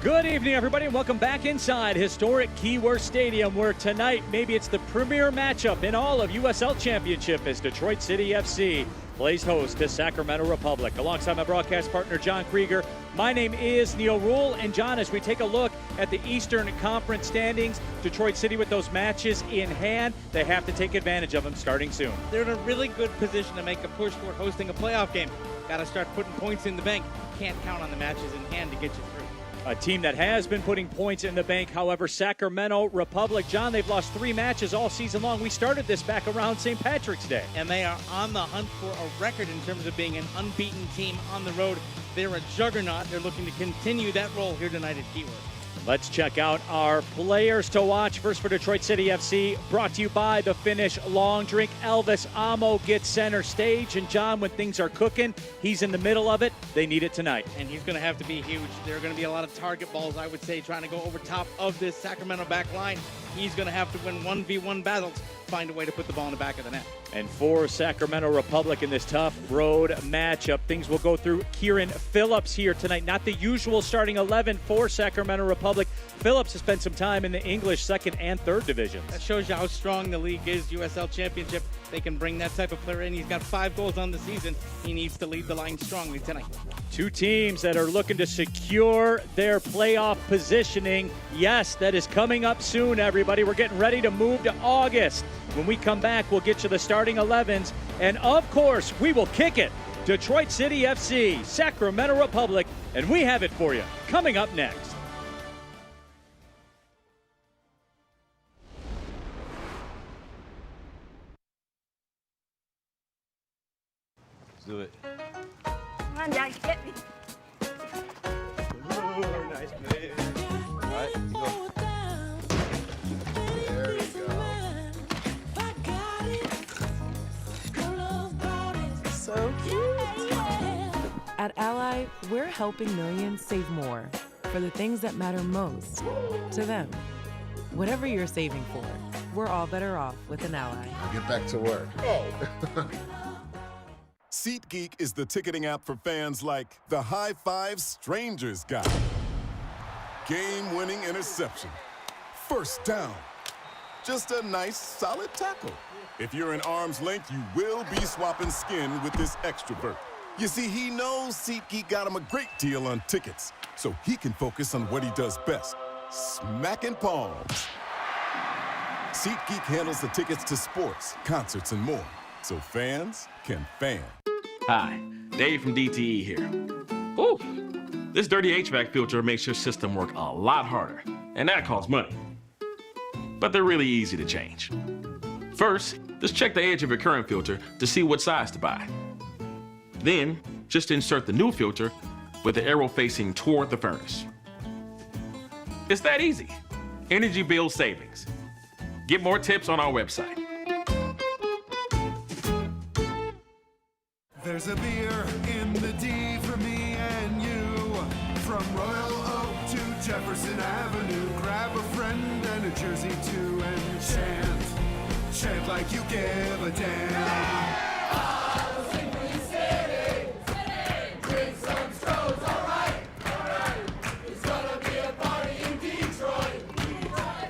Good evening, everybody, and welcome back inside historic Keyworth Stadium, where tonight maybe it's the premier matchup in all of USL Championship as Detroit City FC plays host to Sacramento Republic. Alongside my broadcast partner, John Krieger, my name is Neil Rule. And John, as we take a look at the Eastern Conference standings, Detroit City with those matches in hand, they have to take advantage of them starting soon. They're in a really good position to make a push toward hosting a playoff game. Got to start putting points in the bank. Can't count on the matches in hand to get you through. A team that has been putting points in the bank, however, Sacramento Republic. John, they've lost 3 matches all season long. We started this back around St. Patrick's Day. And they are on the hunt for a record in terms of being an unbeaten team on the road. They're a juggernaut. They're looking to continue that role here tonight at Keyworth. Let's check out our players to watch. First for Detroit City FC, brought to you by the Finnish Long Drink. Elvis Amo gets center stage. And John, when things are cooking, he's in the middle of it. They need it tonight. And he's going to have to be huge. There are going to be a lot of target balls, I would say, trying to go over top of this Sacramento back line. He's going to have to win 1v1 battles, find a way to put the ball in the back of the net. And for Sacramento Republic in this tough road matchup, things will go through Kieran Phillips here tonight. Not the usual starting 11 for Sacramento Republic. Phillips has spent some time in the English second and third divisions. That shows you how strong the league is. USL Championship, they can bring that type of player in. He's got 5 goals on the season. He needs to lead the line strongly tonight. 2 teams that are looking to secure their playoff positioning. Yes, that is coming up soon, everybody. We're getting ready to move to August. When we come back, we'll get you the starting 11s. And of course, we will kick it. Detroit City FC, Sacramento Republic, and we have it for you coming up next. Let's do it. Come on, Jack, get me. Ooh, nice play. All right, go. There we go. So cute. At Ally, we're helping millions save more for the things that matter most to them. Whatever you're saving for, we're all better off with an Ally. Get back to work. SeatGeek is the ticketing app for fans like the high-five strangers guy, game-winning interception, first down, just a nice, solid tackle. If you're in arm's length, you will be swapping skin with this extrovert. You see, he knows SeatGeek got him a great deal on tickets, so he can focus on what he does best, smacking palms. SeatGeek handles the tickets to sports, concerts, and more, so fans can fan. Hi, Dave from DTE here. Ooh, this dirty HVAC filter makes your system work a lot harder, and that costs money. But they're really easy to change. First, just check the edge of your current filter to see what size to buy. Then, just insert the new filter with the arrow facing toward the furnace. It's that easy. Energy bill savings. Get more tips on our website. There's a beer in the D for me and you. From Royal Oak to Jefferson Avenue. Grab a friend and a jersey too and chant. Chant like you give a damn. I'll sing for you, city. Drink some Strohs, alright. It's gonna be a party in Detroit.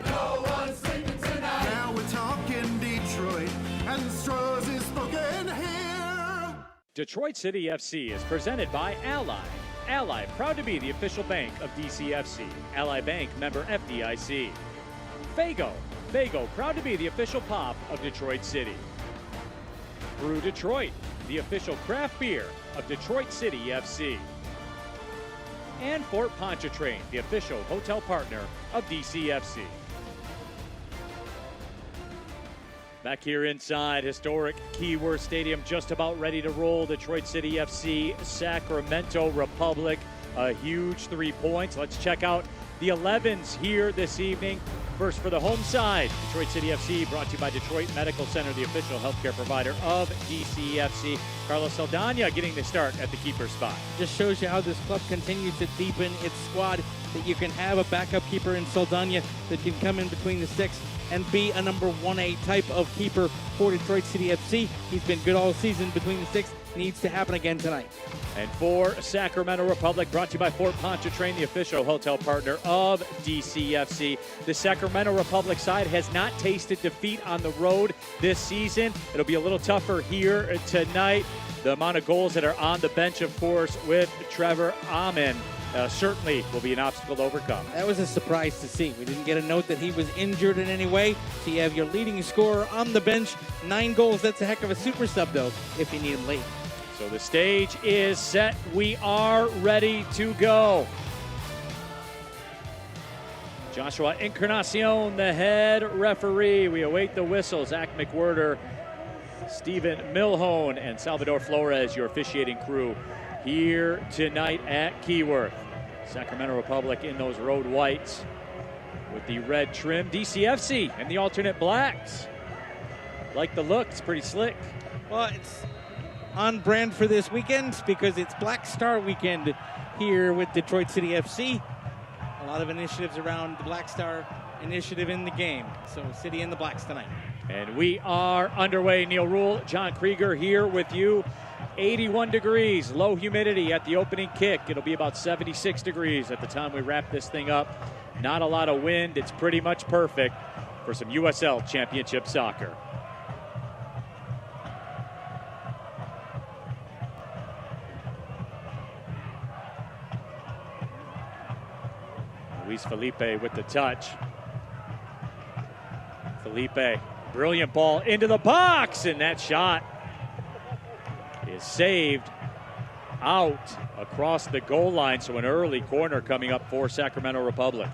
No one's sleeping tonight. Now we're talking Detroit, and Strohs is spoken here. Detroit City FC is presented by Ally. Ally, proud to be the official bank of DCFC. Ally Bank, member FDIC. Fago, proud to be the official pop of Detroit City. Brew Detroit, the official craft beer of Detroit City FC. And Fort Pontchartrain, the official hotel partner of DCFC. Back here inside historic Keyworth Stadium, just about ready to roll. Detroit City FC, Sacramento Republic, a huge 3 points. Let's check out the 11s here this evening. First for the home side, Detroit City FC, brought to you by Detroit Medical Center, the official healthcare provider of DCFC. Carlos Saldana getting the start at the keeper spot. Just shows you how this club continues to deepen its squad, that you can have a backup keeper in Saldana that can come in between the sticks and be a number 1A type of keeper for Detroit City FC. He's been good all season between the sticks. Needs to happen again tonight. And for Sacramento Republic, brought to you by Fort Pontchartrain, the official hotel partner of DCFC. The Sacramento Republic side has not tasted defeat on the road this season. It'll be a little tougher here tonight. The amount of goals that are on the bench, of course, with Trevor Amin certainly will be an obstacle to overcome. That was a surprise to see. We didn't get a note that he was injured in any way. So you have your leading scorer on the bench. 9 goals. That's a heck of a super sub, though, if you need him late. So the stage is set. We are ready to go. Joshua Encarnacion, the head referee. We await the whistle. Zach McWhirter, Stephen Milhone, and Salvador Flores, your officiating crew here tonight at Keyworth. Sacramento Republic in those road whites with the red trim. DCFC and the alternate blacks. Like the look, it's pretty slick. Well, it's on brand for this weekend because it's Black Star weekend here with Detroit City FC. A lot of initiatives around the Black Star initiative in the game. So City in the Blacks tonight. And we are underway. Neil Rule, John Krieger here with you. 81 degrees, low humidity at the opening kick. It'll be about 76 degrees at the time we wrap this thing up. Not a lot of wind. It's pretty much perfect for some USL Championship soccer. Luis Felipe with the touch. Felipe, brilliant ball into the box, and that shot is saved out across the goal line. So an early corner coming up for Sacramento Republic.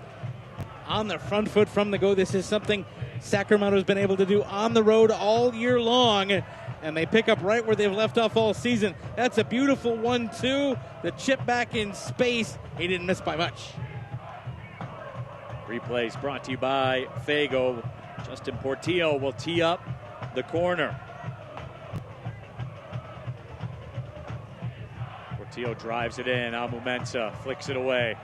On the front foot from the go. This is something Sacramento's been able to do on the road all year long, and they pick up right where they've left off all season. That's a beautiful 1-2. The chip back in space. He didn't miss by much. Replays brought to you by Fago. Justin Portillo will tee up the corner. Portillo drives it in. Amu Mensah flicks it away.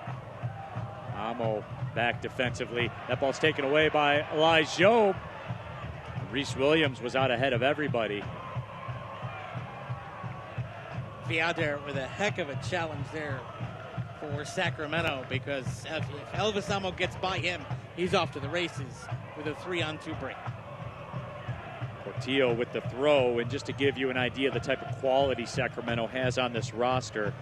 Amo back defensively. That ball's taken away by Elijah Job. Reese Williams was out ahead of everybody. Viader with a heck of a challenge there for Sacramento, because if Elvis Amo gets by him, he's off to the races with a 3-on-2 break. Portillo with the throw, and just to give you an idea of the type of quality Sacramento has on this roster,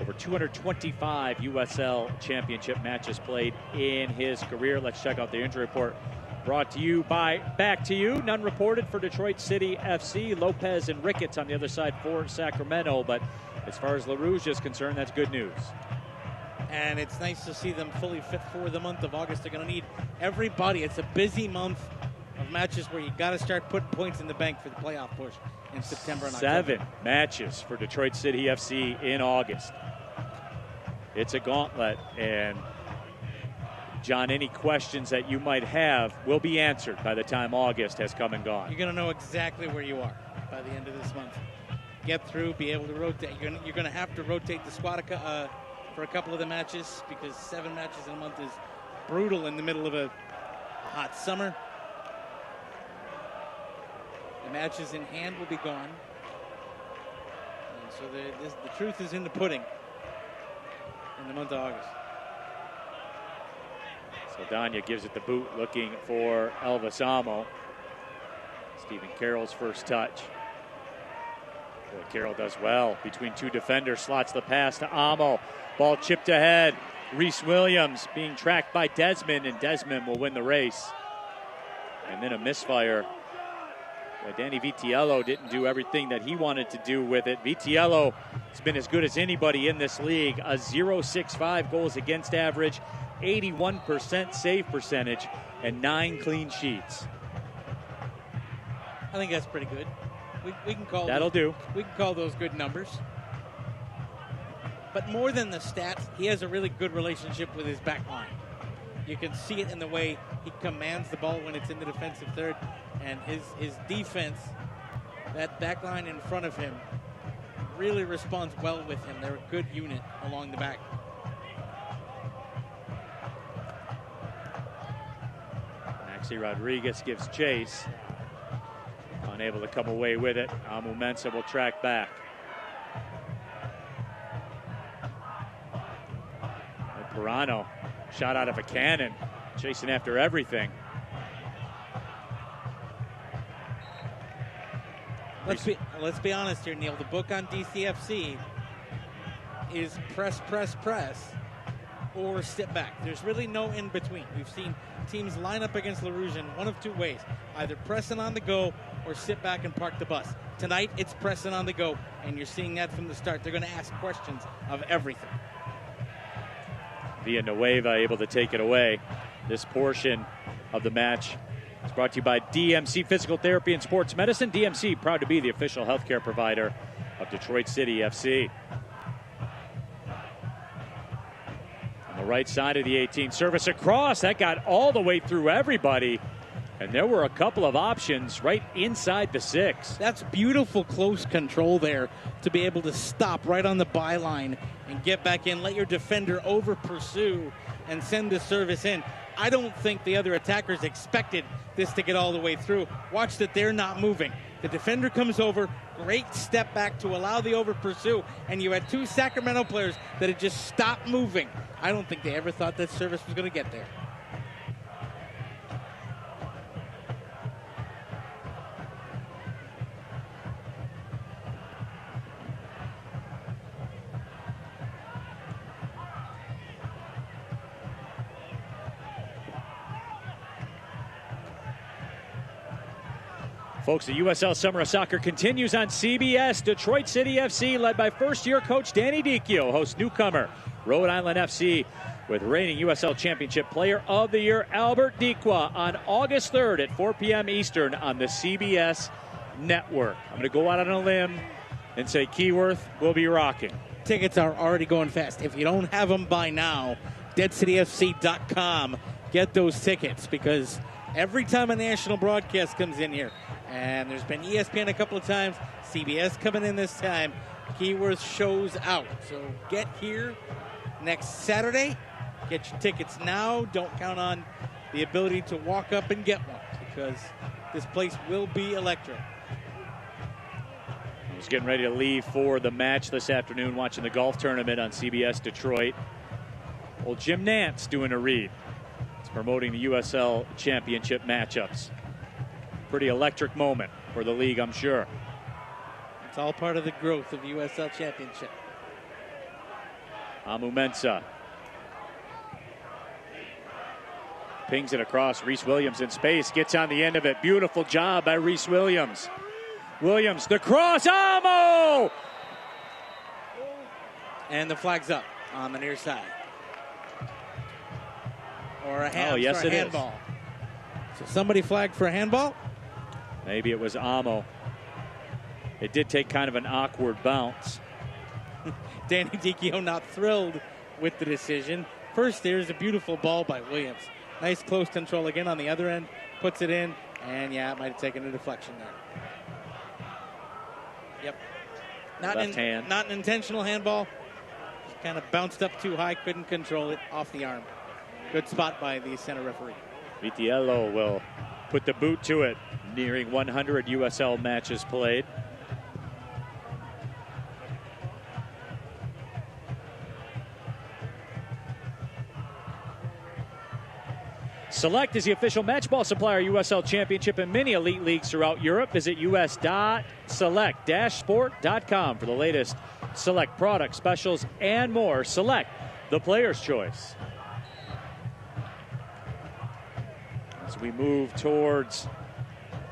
over 225 USL Championship matches played in his career. Let's check out the injury report brought to you by Back to You. None reported for Detroit City FC. Lopez and Ricketts on the other side for Sacramento, but as far as LaRouge is concerned, that's good news. And it's nice to see them fully fit for the month of August. They're going to need everybody. It's a busy month of matches where you got to start putting points in the bank for the playoff push in September and October. 7 matches for Detroit City FC in August. It's a gauntlet, and John, any questions that you might have will be answered by the time August has come and gone. You're going to know exactly where you are by the end of this month. Get through, be able to rotate. You're going to have to rotate the squad for a couple of the matches, because 7 matches in a month is brutal in the middle of a hot summer. The matches in hand will be gone. And so the truth is in the pudding in the month of August. Saldana gives it the boot, looking for Elvis Amo. Stephen Carroll's first touch. Boy, Carroll does well between 2 defenders, slots the pass to Amo. Ball chipped ahead. Reese Williams being tracked by Desmond, and Desmond will win the race. And then a misfire. Danny Vitiello didn't do everything that he wanted to do with it. Vitiello has been as good as anybody in this league. A 0.65 goals against average, 81% save percentage, and 9 clean sheets. I think that's pretty good. We can call that'll do. We can call those good numbers. But more than the stats, he has a really good relationship with his back line. You can see it in the way he commands the ball when it's in the defensive third, and his defense, that back line in front of him, really responds well with him. They're a good unit along the back. Maxi Rodriguez gives chase. Unable to come away with it. Amu Mensah will track back. And Pirano, shot out of a cannon, chasing after everything. Let's be honest here, Neil. The book on DCFC is press, press, press, or sit back. There's really no in between. We've seen teams line up against Le Rouge in one of two ways: either pressing on the go or sit back and park the bus. Tonight, it's pressing on the go, and you're seeing that from the start. They're going to ask questions of everything. Villanueva able to take it away. This portion of the match is brought to you by DMC Physical Therapy and Sports Medicine. DMC, proud to be the official healthcare provider of Detroit City FC. On the right side of the 18, service across. That got all the way through everybody. And there were a couple of options right inside the 6. That's beautiful close control there to be able to stop right on the byline and get back in, let your defender over pursue and send the service in. I don't think the other attackers expected this to get all the way through. Watch that they're not moving. The defender comes over, great step back to allow the over pursue, and you had 2 Sacramento players that had just stopped moving. I don't think they ever thought that service was going to get there. Folks, the USL Summer of Soccer continues on CBS. Detroit City FC, led by first-year coach Danny Dicchio, hosts newcomer Rhode Island FC with reigning USL Championship Player of the Year Albert Diqua on August 3rd at 4 p.m. Eastern on the CBS network. I'm going to go out on a limb and say Keyworth will be rocking. Tickets are already going fast. If you don't have them by now, deadcityfc.com. Get those tickets, because every time a national broadcast comes in here, and there's been ESPN a couple of times, CBS coming in this time, Keyworth shows out. So get here next Saturday. Get your tickets now. Don't count on the ability to walk up and get one, because this place will be electric. I was getting ready to leave for the match this afternoon, watching the golf tournament on CBS Detroit. Old Jim Nantz doing a read. It's promoting the USL Championship matchups. Pretty electric moment for the league, I'm sure. It's all part of the growth of the USL Championship. Amu Mensah pings it across. Reese Williams in space, gets on the end of it. Beautiful job by Reese Williams. Williams, the cross, Amu! And the flag's up on the near side. Or a hand, oh, yes, it handball. So somebody flagged for a handball? Maybe it was Amu. It did take kind of an awkward bounce. Danny Dicchio not thrilled with the decision. First, there's a beautiful ball by Williams. Nice close control again on the other end. Puts it in, and yeah, it might have taken a deflection there. Yep. Left hand. Not an intentional handball. Just kind of bounced up too high, couldn't control it off the arm. Good spot by the center referee. Vitiello will put the boot to it, nearing 100 USL matches played. Select is the official match ball supplier, USL Championship and many elite leagues throughout Europe. Visit us.select-sport.com for the latest Select product specials and more. Select, the player's choice. As we move towards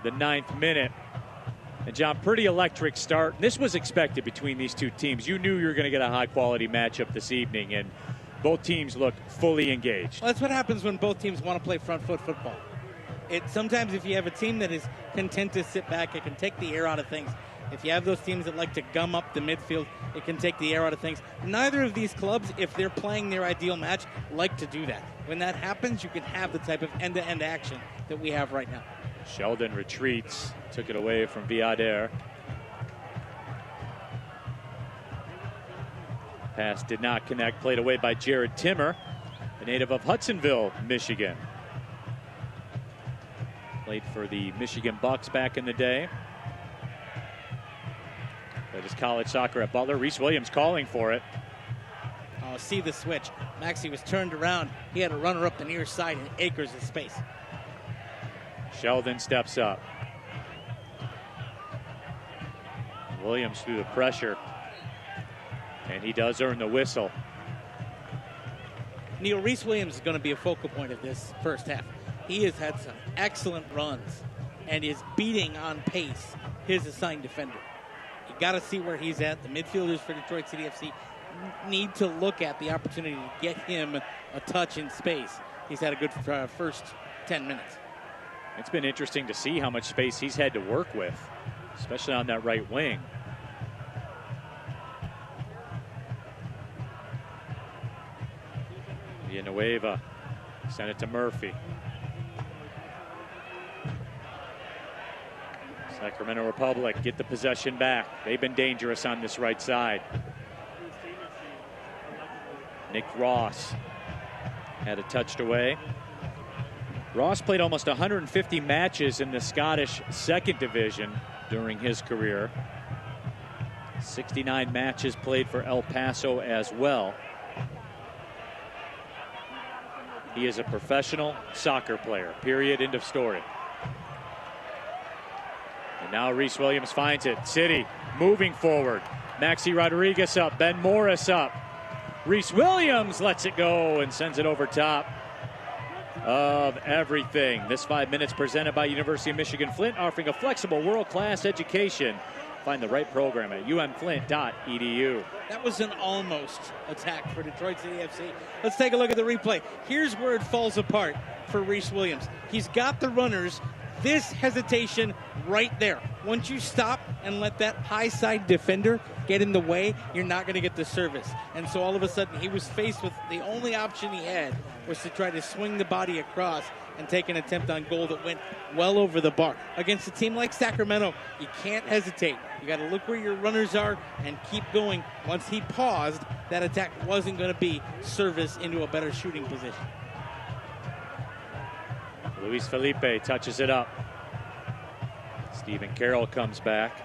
the 9th minute. And John, pretty electric start. This was expected between these two teams. You knew you were going to get a high-quality matchup this evening, and both teams look fully engaged. Well, that's what happens when both teams want to play front foot football. Sometimes if you have a team that is content to sit back, it can take the air out of things. If you have those teams that like to gum up the midfield, it can take the air out of things. Neither of these clubs, if they're playing their ideal match, like to do that. When that happens, you can have the type of end-to-end action that we have right now. Sheldon retreats, took it away from Viader. Pass did not connect, played away by Jared Timmer, a native of Hudsonville, Michigan. Played for the Michigan Bucks back in the day. Played his college soccer at Butler. Reese Williams calling for it. Oh, see the switch. Maxey was turned around. He had a runner up the near side and acres of space. Sheldon steps up. Williams through the pressure. And he does earn the whistle. Neil, Reese Williams is going to be a focal point of this first half. He has had some excellent runs and is beating on pace his assigned defender. You got to see where he's at. The midfielders for Detroit City FC need to look at the opportunity to get him a touch in space. He's had a good first 10 minutes. It's been interesting to see how much space he's had to work with, especially on that right wing. Villanueva sent it to Murphy. Sacramento Republic get the possession back. They've been dangerous on this right side. Nick Ross had it touched away. Ross played almost 150 matches in the Scottish second division during his career. 69 matches played for El Paso as well. He is a professional soccer player, period, end of story. And now Reese Williams finds it. City moving forward. Maxi Rodriguez up, Ben Morris up. Reese Williams lets it go and sends it over top of everything. This 5 minutes presented by University of Michigan Flint, offering a flexible world-class education. Find the right program at umflint.edu. That was an almost attack for Detroit City FC. Let's take a look at the replay. Here's where it falls apart for Reese Williams. He's got the runners. This hesitation right there. Once you stop and let that high side defender get in the way, you're not going to get the service. And so all of a sudden he was faced with the only option he had was to try to swing the body across and take an attempt on goal that went well over the bar. Against a team like Sacramento, you can't hesitate. You got to look where your runners are and keep going. Once he paused, that attack wasn't going to be service into a better shooting position. Luis Felipe touches it up. Stephen Carroll comes back.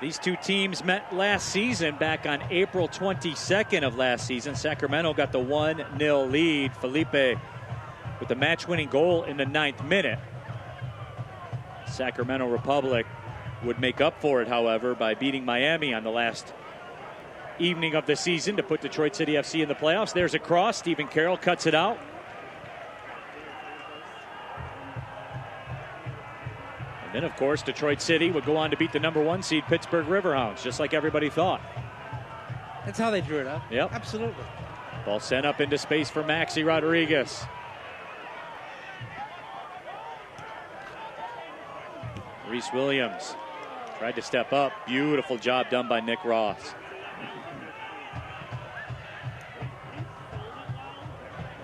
These two teams met last season back on April 22nd of last season. Sacramento got the 1-0 lead. Felipe with the match-winning goal in the 9th minute. Sacramento Republic would make up for it, however, by beating Miami on the last evening of the season to put Detroit City FC in the playoffs. There's a cross. Stephen Carroll cuts it out. And then, of course, Detroit City would go on to beat the #1 seed Pittsburgh Riverhounds, just like everybody thought. That's how they drew it up. Yep. Absolutely. Ball sent up into space for Maxi Rodriguez. Reese Williams tried to step up. Beautiful job done by Nick Ross.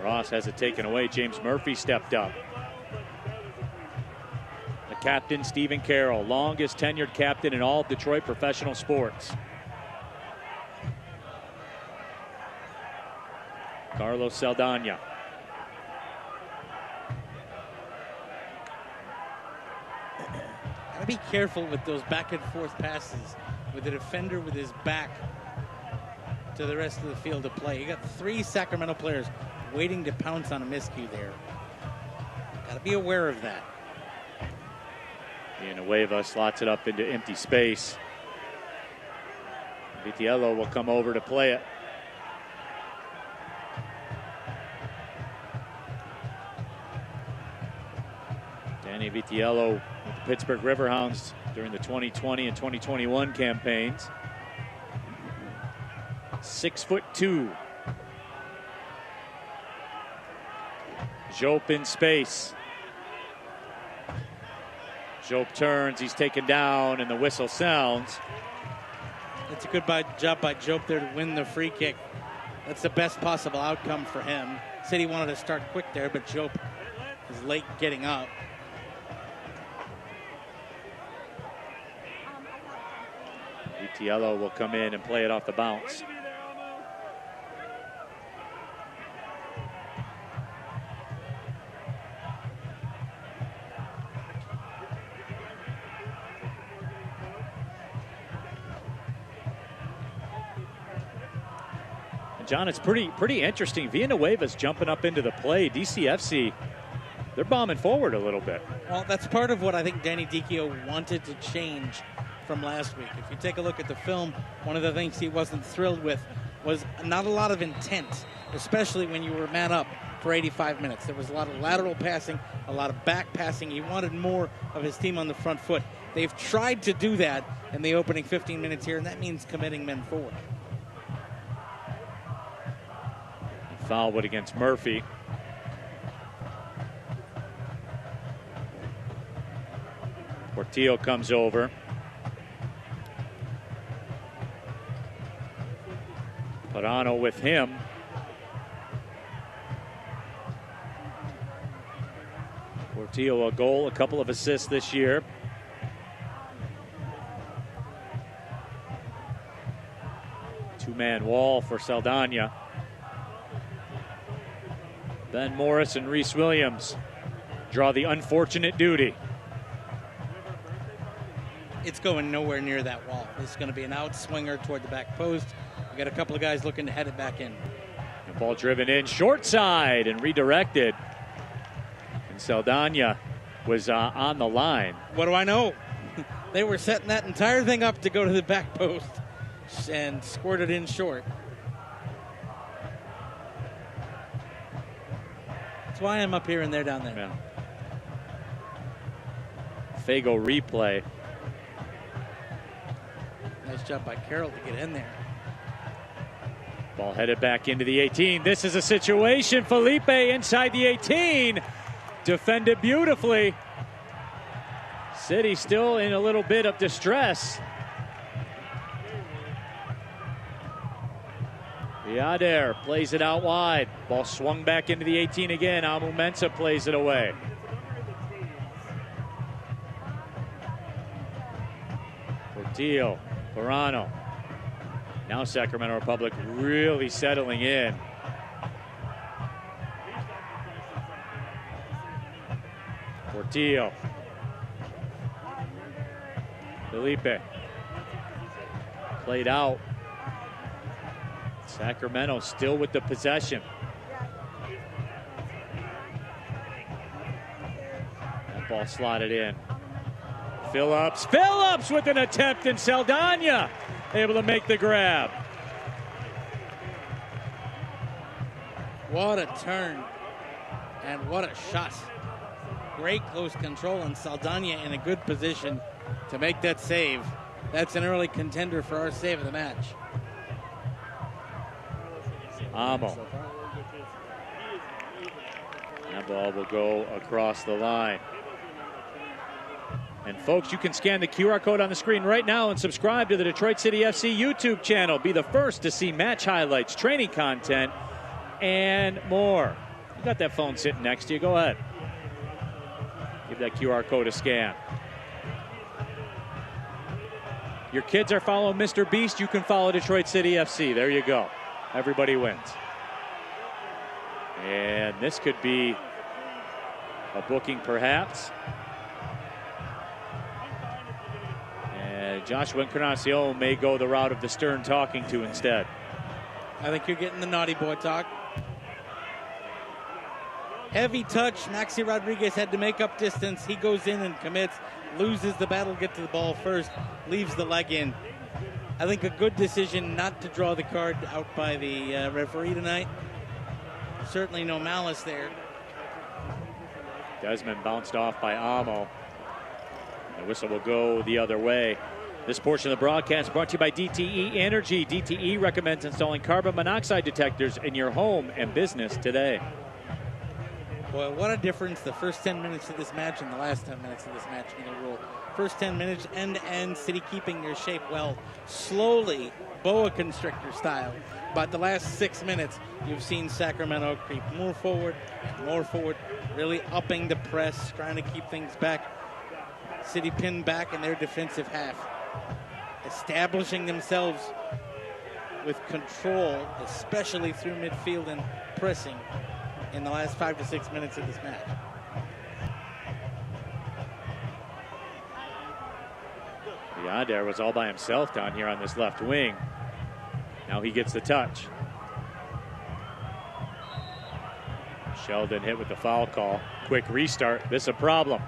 Ross has it taken away. James Murphy stepped up. The captain, Stephen Carroll, longest tenured captain in all of Detroit professional sports. Carlos Saldana. Gotta be careful with those back and forth passes with the defender with his back to the rest of the field to play. You got 3 Sacramento players waiting to pounce on a miscue there. Gotta be aware of that. Villanueva slots it up into empty space. Vitiello will come over to play it. Danny Vitiello with the Pittsburgh Riverhounds during the 2020 and 2021 campaigns. 6'2". Jope in space. Jope turns, he's taken down, and the whistle sounds. It's a good job by Jope there to win the free kick. That's the best possible outcome for him. City wanted to start quick there, but Jope is late getting up. Vitiello will come in and play it off the bounce. John, it's pretty interesting. Villanueva's jumping up into the play. DCFC, they're bombing forward a little bit. Well, that's part of what I think Danny Dicchio wanted to change from last week. If you take a look at the film, one of the things he wasn't thrilled with was not a lot of intent, especially when you were man up for 85 minutes. There was a lot of lateral passing, a lot of back passing. He wanted more of his team on the front foot. They've tried to do that in the opening 15 minutes here, and that means committing men forward. Foul would against Murphy. Portillo comes over. Parano with him. Portillo a goal, a couple of assists this year. Two-man wall for Saldana. Ben Morris and Reese Williams draw the unfortunate duty. It's going nowhere near that wall. It's going to be an outswinger toward the back post. We got a couple of guys looking to head it back in. The ball driven in short side and redirected. And Saldana was on the line. What do I know? They were setting that entire thing up to go to the back post and squirted in short. That's why I'm up here and they're down there. Yeah. Fago replay. Nice job by Carroll to get in there. Ball headed back into the 18. This is a situation. Felipe inside the 18. Defended beautifully. City still in a little bit of distress. Yader plays it out wide. Ball swung back into the 18 again. Amu Mensah plays it away. Portillo, Parano. Now Sacramento Republic really settling in. Portillo. Felipe. Played out. Sacramento still with the possession. That ball slotted in. Phillips with an attempt, and Saldana able to make the grab. What a turn and what a shot. Great close control, and Saldana in a good position to make that save. That's an early contender for our save of the match. Amo. That ball will go across the line. And folks, you can scan the QR code on the screen right now and subscribe to the Detroit City FC YouTube channel. Be the first to see match highlights, training content, and more. You got that phone sitting next to you. Go ahead. Give that QR code a scan. Your kids are following Mr. Beast. You can follow Detroit City FC. There you go. Everybody wins. And this could be a booking perhaps. And Joshua Encarnacion may go the route of the stern talking to instead. I think you're getting the naughty boy talk. Heavy touch. Maxi Rodriguez had to make up distance. He goes in and commits, loses the battle, get to the ball first, leaves the leg in. I think a good decision not to draw the card out by the referee tonight. Certainly no malice there. Desmond bounced off by Amo. The whistle will go the other way. This portion of the broadcast brought to you by DTE Energy. DTE recommends installing carbon monoxide detectors in your home and business today. Boy, what a difference the first 10 minutes of this match and the last 10 minutes of this match in the rule. First 10 minutes, end-to-end, City keeping their shape well, slowly, boa constrictor style. But the last 6 minutes, you've seen Sacramento creep more forward, really upping the press, trying to keep things back. City pinned back in their defensive half, establishing themselves with control, especially through midfield and pressing in the last 5 to 6 minutes of this match. Yader was all by himself down here on this left wing. Now he gets the touch. Sheldon hit with the foul call. Quick restart. This is a problem.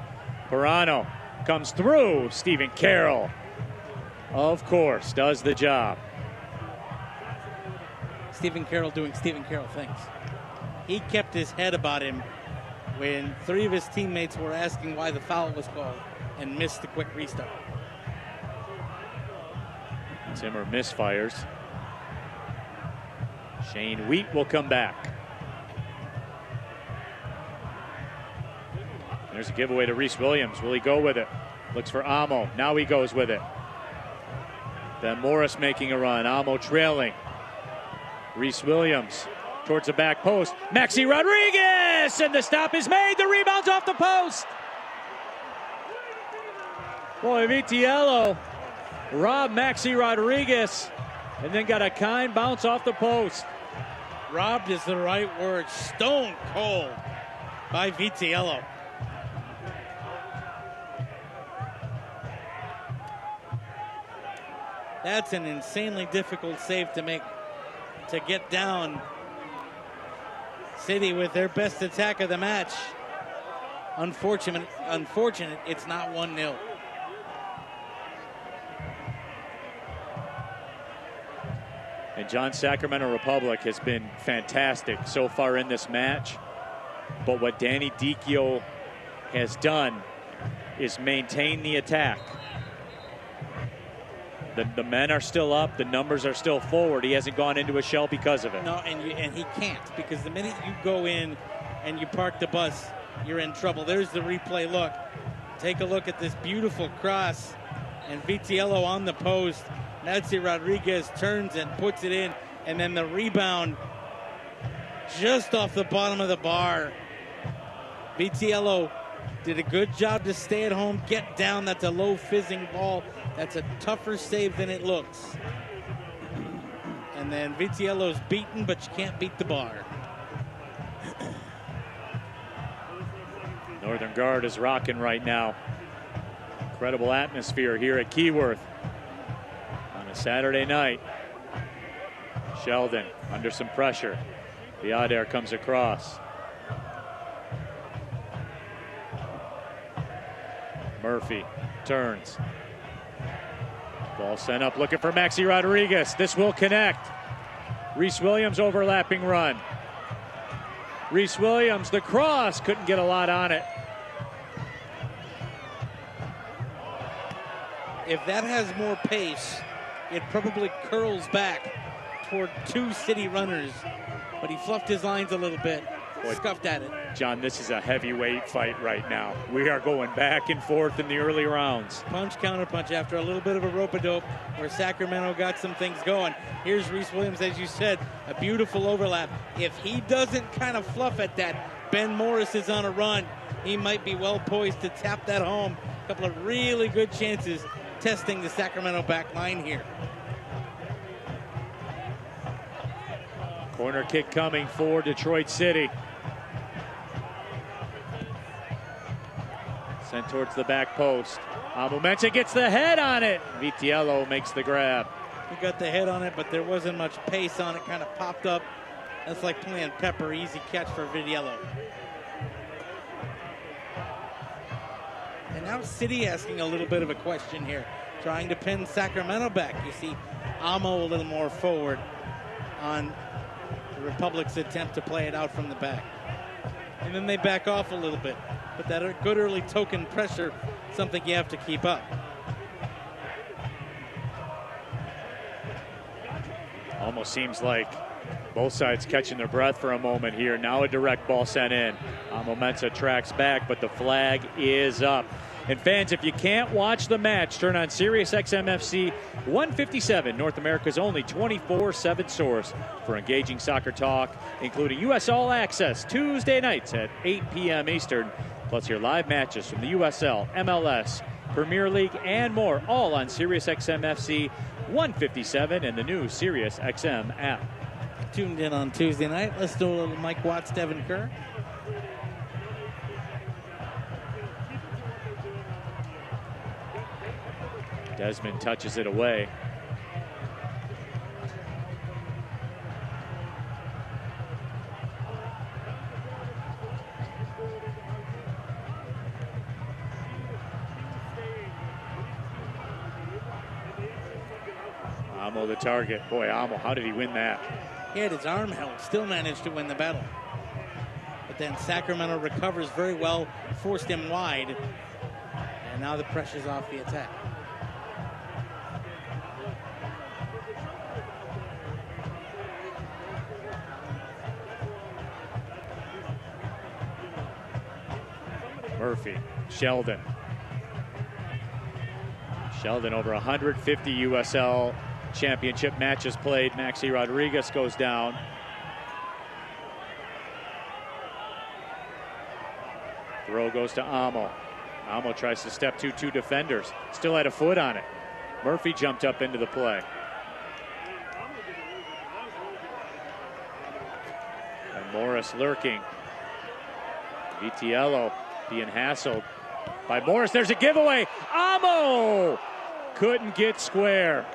Pirano comes through. Stephen Carroll, of course, does the job. Stephen Carroll doing Stephen Carroll things. He kept his head about him when 3 of his teammates were asking why the foul was called and missed the quick restart. Zimmer misfires. Shane Wheat will come back. There's a giveaway to Reese Williams. Will he go with it? Looks for Amo. Now he goes with it. Then Morris making a run. Amo trailing. Reese Williams towards the back post. Maxi Rodriguez! And the stop is made. The rebound's off the post. Boy, Vitiello robbed Maxi Rodriguez and then got a kind bounce off the post. Robbed is the right word. Stone cold by Vitiello. That's an insanely difficult save to make, to get down. City with their best attack of the match. Unfortunate, it's not 1-0. And John, Sacramento Republic has been fantastic so far in this match. But what Danny Dicchio has done is maintain the attack. The men are still up. The numbers are still forward. He hasn't gone into a shell because of it. No, and he can't, because the minute you go in and you park the bus, you're in trouble. There's the replay look. Take a look at this beautiful cross. And Vitiello on the post. Maxi Rodriguez turns and puts it in. And then the rebound just off the bottom of the bar. Vitiello did a good job to stay at home, get down. That's a low fizzing ball. That's a tougher save than it looks. And then Vitiello's beaten, but you can't beat the bar. Northern Guard is rocking right now. Incredible atmosphere here at Keyworth on a Saturday night. Sheldon under some pressure. Viader comes across. Murphy turns. Ball sent up, looking for Maxi Rodriguez. This will connect. Reese Williams overlapping run. Reese Williams, the cross, couldn't get a lot on it. If that has more pace, it probably curls back toward 2 City runners. But he fluffed his lines a little bit. Boy, scuffed at it. John, this is a heavyweight fight right now. We are going back and forth in the early rounds. Punch, counter punch after a little bit of a rope-a-dope where Sacramento got some things going. Here's Reese Williams, as you said, a beautiful overlap. If he doesn't kind of fluff at that, Ben Morris is on a run. He might be well poised to tap that home. A couple of really good chances testing the Sacramento back line here. Corner kick coming for Detroit City. Sent towards the back post. Amumensa gets the head on it. Vitiello makes the grab. He got the head on it, but there wasn't much pace on it. Kind of popped up. That's like playing pepper. Easy catch for Vitiello. And now City asking a little bit of a question here. Trying to pin Sacramento back. You see Amo a little more forward on the Republic's attempt to play it out from the back. And then they back off a little bit. But that good early token pressure, something you have to keep up. Almost seems like both sides catching their breath for a moment here. Now a direct ball sent in. Amumensa tracks back, but the flag is up. And fans, if you can't watch the match, turn on Sirius XM-FC 157, North America's only 24/7 source for engaging soccer talk, including US All Access Tuesday nights at 8 p.m. Eastern. Plus your live matches from the USL, MLS, Premier League, and more, all on Sirius XM-FC 157 and the new Sirius XM app. Tuned in on Tuesday night. Let's do a little Mike Watts, Devin Kerr. Desmond touches it away. Amo the target. Boy, Amo, how did he win that? He had his arm held, still managed to win the battle. But then Sacramento recovers very well, forced him wide, and now the pressure's off the attack. Murphy, Sheldon. Sheldon over 150 USL Championship matches played. Maxi Rodriguez goes down. Throw goes to Amo. Amo tries to step to 2 defenders. Still had a foot on it. Murphy jumped up into the play. And Morris lurking. Vitiello being hassled by Morris. There's a giveaway. Amo couldn't get square.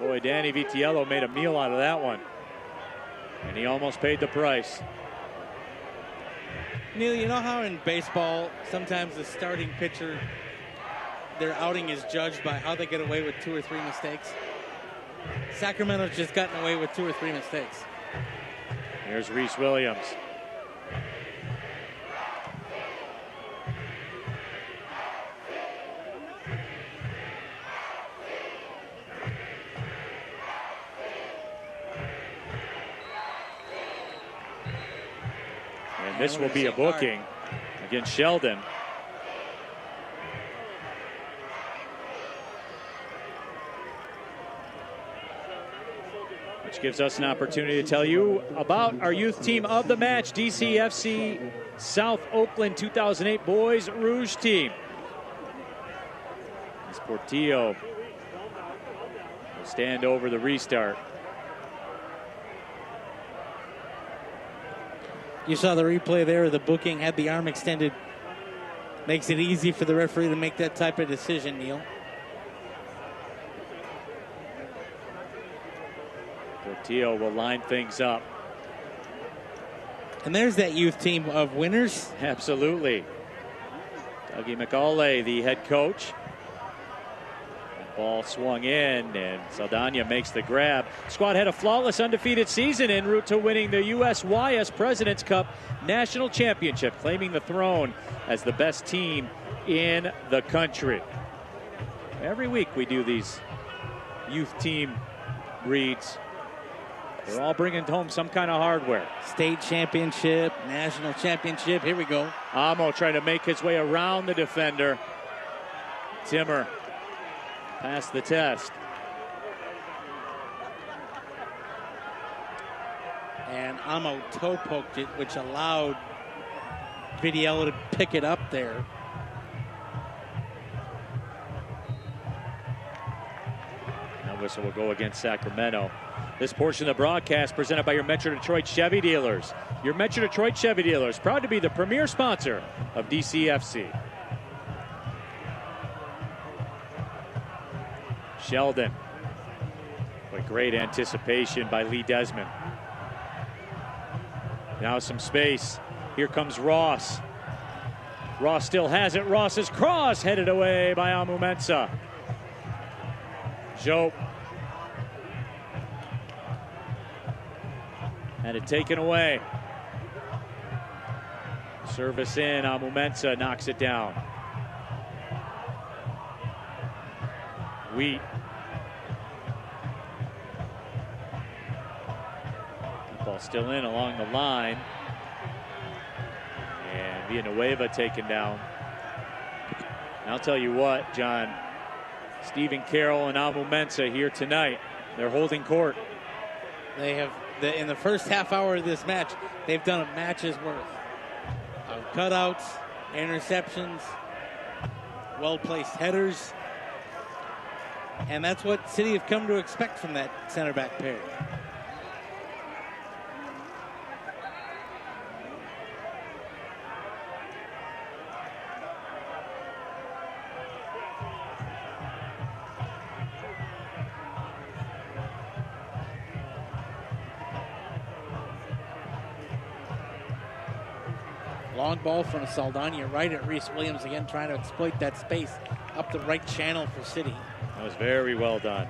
Boy, Danny Vitiello made a meal out of that one. And he almost paid the price. Neil, you know how in baseball, sometimes the starting pitcher, their outing is judged by how they get away with 2 or 3 mistakes? Sacramento's just gotten away with 2 or 3 mistakes. Here's Reese Williams. And this will be a booking against Sheldon. Which gives us an opportunity to tell you about our youth team of the match, DCFC South Oakland 2008 Boys Rouge team. As Portillo will stand over the restart. You saw the replay there. The booking had the arm extended. Makes it easy for the referee to make that type of decision, Neil. Portillo will line things up. And there's that youth team of winners. Absolutely. Dougie McAuley, the head coach. Ball swung in, and Saldana makes the grab. Squad had a flawless undefeated season en route to winning the USYS President's Cup National Championship, claiming the throne as the best team in the country. Every week we do these youth team reads. They're all bringing home some kind of hardware. State championship, national championship. Here we go. Amo trying to make his way around the defender. Timmer passed the test. And Amo toe poked it, which allowed Vitiello to pick it up there. Now whistle will go against Sacramento. This portion of the broadcast presented by your Metro Detroit Chevy dealers. Your Metro Detroit Chevy dealers, proud to be the premier sponsor of DCFC. Sheldon. But great anticipation by Lee Desmond. Now some space. Here comes Ross. Ross still has it. Ross's cross headed away by Amu Mensah. Joe had it taken away. Service in. Amu Mensah knocks it down. Wheat. Ball still in along the line. And Villanueva taken down. And I'll tell you what, John. Stephen Carroll and Amu Mensah here tonight. They're holding court. They have, in the first half hour of this match, they've done a match's worth of cutouts, interceptions, well-placed headers. And that's what City have come to expect from that center back pair. Long ball from Saldana right at Reese Williams again, trying to exploit that space up the right channel for City. That was very well done.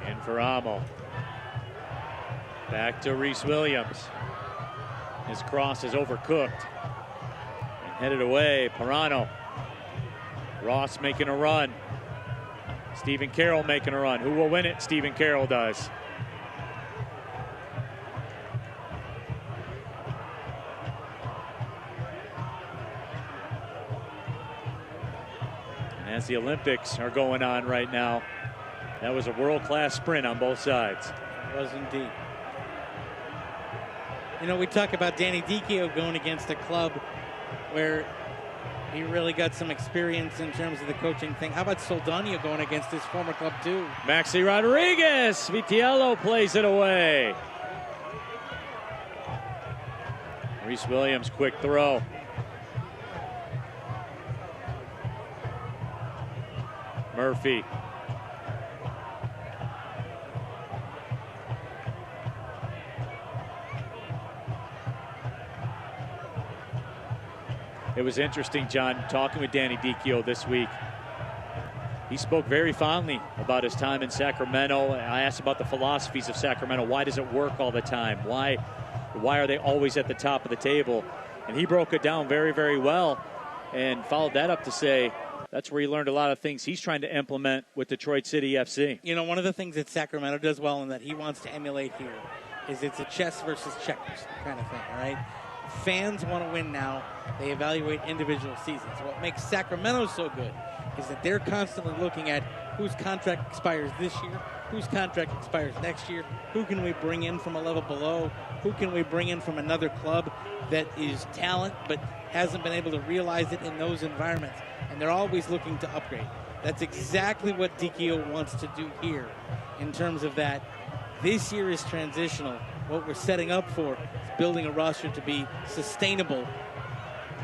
In for Amo. Back to Reese Williams. His cross is overcooked. And headed away, Pirano. Ross making a run. Stephen Carroll making a run. Who will win it? Stephen Carroll does. And as the Olympics are going on right now, that was a world-class sprint on both sides. It was indeed. You know, we talk about Danny Dicchio going against a club where he really got some experience in terms of the coaching thing. How about Soldano going against his former club too? Maxi Rodriguez. Vitiello plays it away. Reese Williams, quick throw. Murphy. It was interesting, John, talking with Danny Dicchio this week. He spoke very fondly about his time in Sacramento. I asked about the philosophies of Sacramento. Why does it work all the time? Why are they always at the top of the table? And he broke it down very, very well and followed that up to say that's where he learned a lot of things he's trying to implement with Detroit City FC. You know, one of the things that Sacramento does well and that he wants to emulate here is it's a chess versus checkers kind of thing, all right? Fans want to win now. They evaluate individual seasons. What makes Sacramento so good is that they're constantly looking at whose contract expires this year, whose contract expires next year, who can we bring in from a level below, who can we bring in from another club that is talent but hasn't been able to realize it in those environments. And they're always looking to upgrade. That's exactly what Dicchio wants to do here in terms of that. This year is transitional. What we're setting up for is building a roster to be sustainable.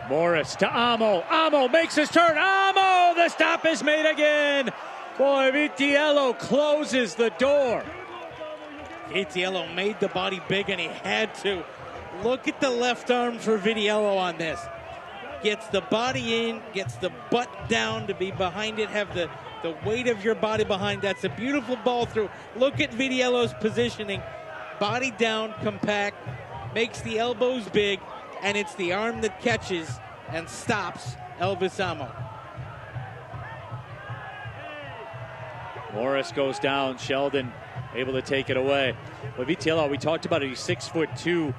Morris to Amo. Amo makes his turn. Amo! The stop is made again. Boy, Vitiello closes the door. Vitiello made the body big, and he had to. Look at the left arm for Vitiello on this. Gets the body in, gets the butt down to be behind it, have the weight of your body behind. That's a beautiful ball through. Look at Vitiello's positioning. Body down, compact, makes the elbows big, and it's the arm that catches and stops Elvis Amo. Morris goes down. Sheldon able to take it away. But Vitiello, we talked about it. He's 6'2".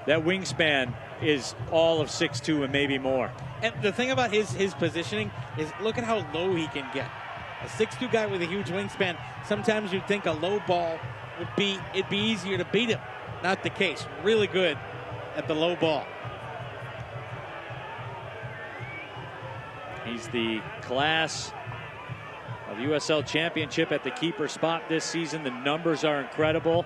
That wingspan is all of 6'2" and maybe more. And the thing about his positioning is look at how low he can get. A 6'2" guy with a huge wingspan, sometimes you'd think a low ball it'd be easier to beat him. Not the case. Really good at the low ball. He's the class of USL Championship at the keeper spot this season. The numbers are incredible.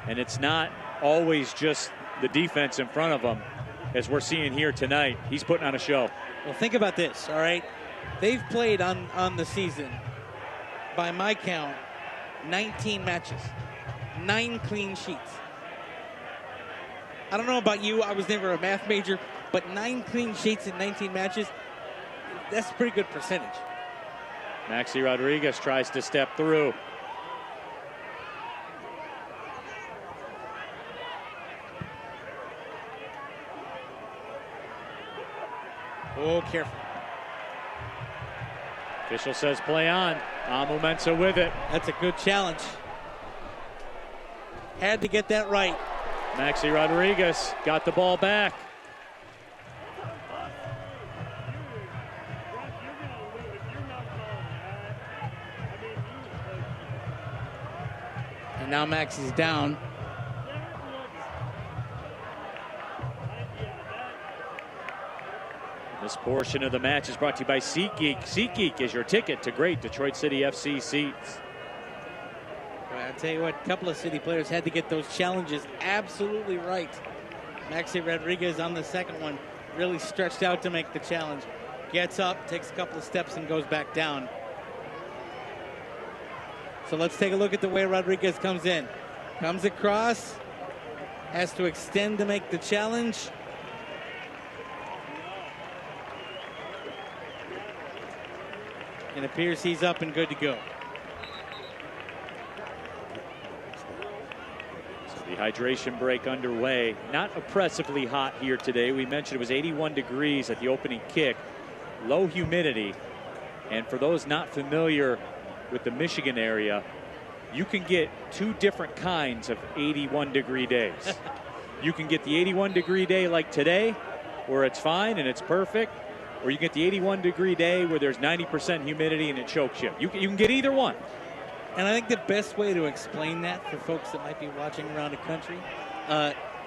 And it's not always just the defense in front of him, as we're seeing here tonight. He's putting on a show. Well, think about this, all right? They've played on the season, by my count, 19 matches, 9 clean sheets. I don't know about you, I was never a math major, but 9 clean sheets in 19 matches, that's a pretty good percentage. Maxi Rodriguez tries to step through. Oh, careful. Official says play on. Amo Mensah with it. That's a good challenge. Had to get that right. Maxi Rodriguez got the ball back. And now Maxi's down. This portion of the match is brought to you by SeatGeek. SeatGeek is your ticket to great Detroit City FC seats. Well, I'll tell you what, a couple of City players had to get those challenges absolutely right. Maxi Rodriguez on the second one really stretched out to make the challenge. Gets up, takes a couple of steps, and goes back down. So let's take a look at the way Rodriguez comes in. Comes across, has to extend to make the challenge. It appears he's up and good to go. So the hydration break underway. Not oppressively hot here today. We mentioned it was 81 degrees at the opening kick. Low humidity. And for those not familiar with the Michigan area, you can get two different kinds of 81-degree days. You can get the 81-degree day like today, where it's fine and it's perfect, or you get the 81-degree day where there's 90% humidity and it chokes you. You can get either one. And I think the best way to explain that for folks that might be watching around the country,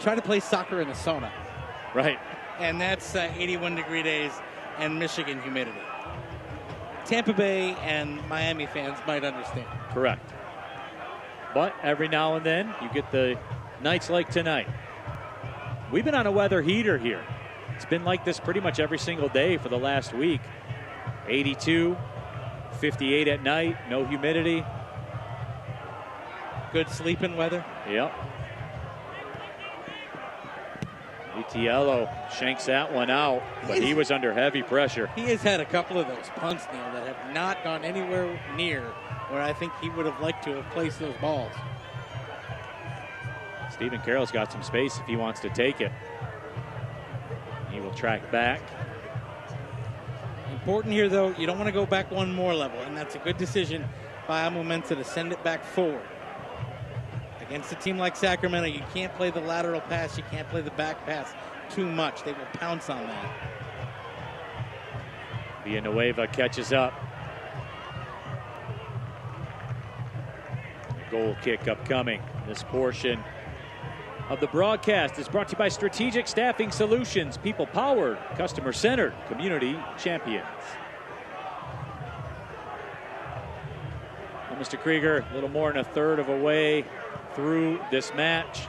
try to play soccer in the sauna. Right. And that's 81-degree days and Michigan humidity. Tampa Bay and Miami fans might understand. Correct. But every now and then you get the nights like tonight. We've been on a weather heater here. It's been like this pretty much every single day for the last week. 82, 58 at night, no humidity. Good sleeping weather. Yep. Vitiello shanks that one out, but he was under heavy pressure. He has had a couple of those punts, Neil, that have not gone anywhere near where I think he would have liked to have placed those balls. Stephen Carroll's got some space if he wants to take it. He will track back. Important here, though, you don't want to go back one more level, and that's a good decision by Amo Mensah to send it back forward. Against a team like Sacramento, you can't play the lateral pass, you can't play the back pass too much. They will pounce on that. Villanueva catches up. Goal kick upcoming. This portion of the broadcast is brought to you by Strategic Staffing Solutions, people powered, customer centered, community champions. Well, Mr. Krieger, a little more than a third of a way through this match.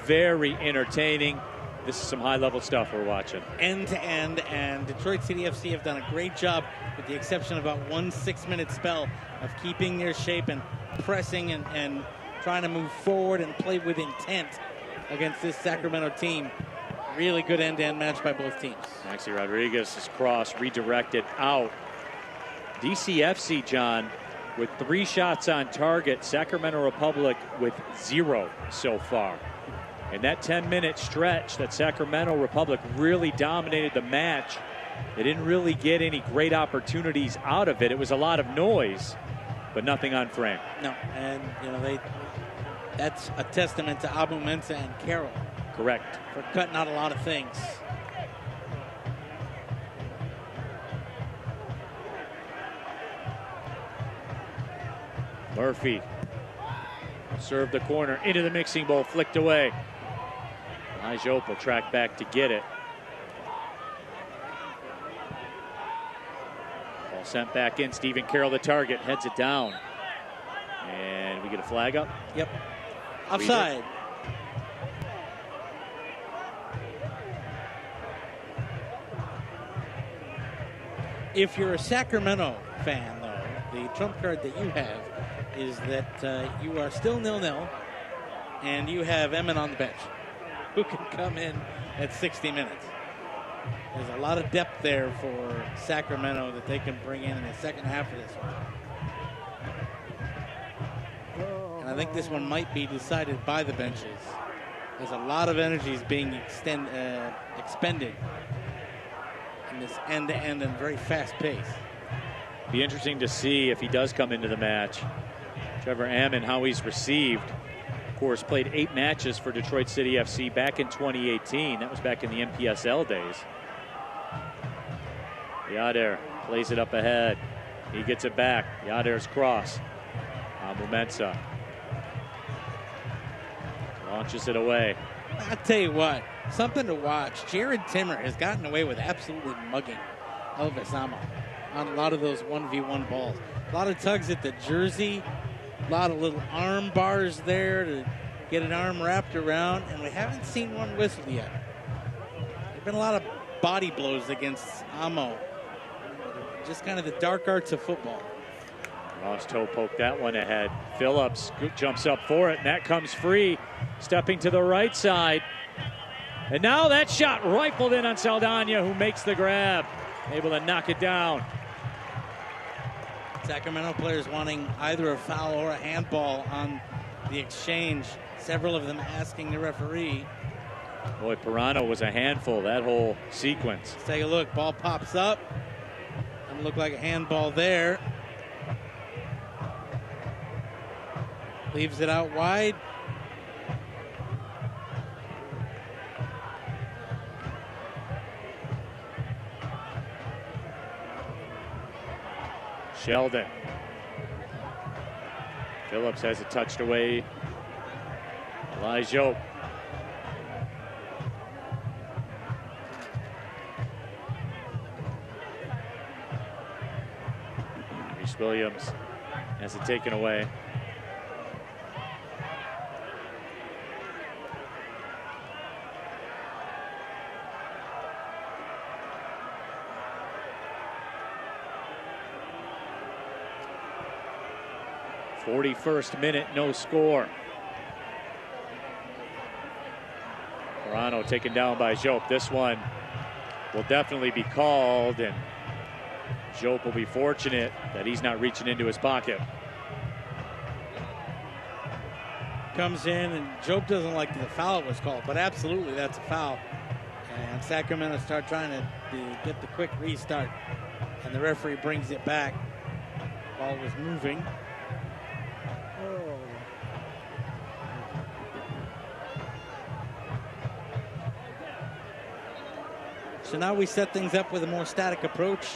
Very entertaining. This is some high-level stuff we're watching. End to end, and Detroit City FC have done a great job, with the exception of about 1 6-minute spell of keeping their shape and pressing and trying to move forward and play with intent against this Sacramento team. Really good end-to-end match by both teams. Maxi Rodriguez's cross redirected out. DCFC, John, with 3 shots on target. Sacramento Republic with 0 so far. In that 10-minute stretch that Sacramento Republic really dominated the match, they didn't really get any great opportunities out of it. It was a lot of noise, but nothing on frame. No, and you know that's a testament to Amo Mensah and Carroll. Correct. For cutting out a lot of things. Murphy served the corner into the mixing bowl, flicked away. Jope will track back to get it. Ball sent back in. Stephen Carroll, the target, heads it down. And we get a flag up. Yep. Offside. If you're a Sacramento fan, though, the trump card that you have is that you are still 0-0 and you have Emmett on the bench, who can come in at 60 minutes. There's a lot of depth there for Sacramento that they can bring in the second half of this one. And I think this one might be decided by the benches. There's a lot of energies being expended in this end-to-end and very fast pace. Be interesting to see if he does come into the match. Trevor Ammon, how he's received. Of course, played 8 matches for Detroit City FC back in 2018. That was back in the NPSL days. Yader plays it up ahead. He gets it back. Yader's cross. Amo Mensah launches it away. I'll tell you what, something to watch. Jared Timmer has gotten away with absolutely mugging Elvis Amo on a lot of those 1v1 balls. A lot of tugs at the jersey, a lot of little arm bars there to get an arm wrapped around, and we haven't seen one whistle yet. There've been a lot of body blows against Amo. Just kind of the dark arts of football. Ross toe poked that one ahead. Phillips jumps up for it, and that comes free. Stepping to the right side. And now that shot rifled in on Saldana, who makes the grab. Able to knock it down. Sacramento players wanting either a foul or a handball on the exchange. Several of them asking the referee. Boy, Pirano was a handful that whole sequence. Let's take a look. Ball pops up. Doesn't look like a handball there. Leaves it out wide. Sheldon. Phillips has it touched away. Elijah. Reese Williams has it taken away. "41st minute, no score." Pirano taken down by Jope. This one will definitely be called, and Jope will be fortunate that he's not reaching into his pocket. Comes in, and Jope doesn't like the foul was called, but absolutely that's a foul. And Sacramento start trying to get the quick restart, and the referee brings it back. Ball was moving. So now we set things up with a more static approach.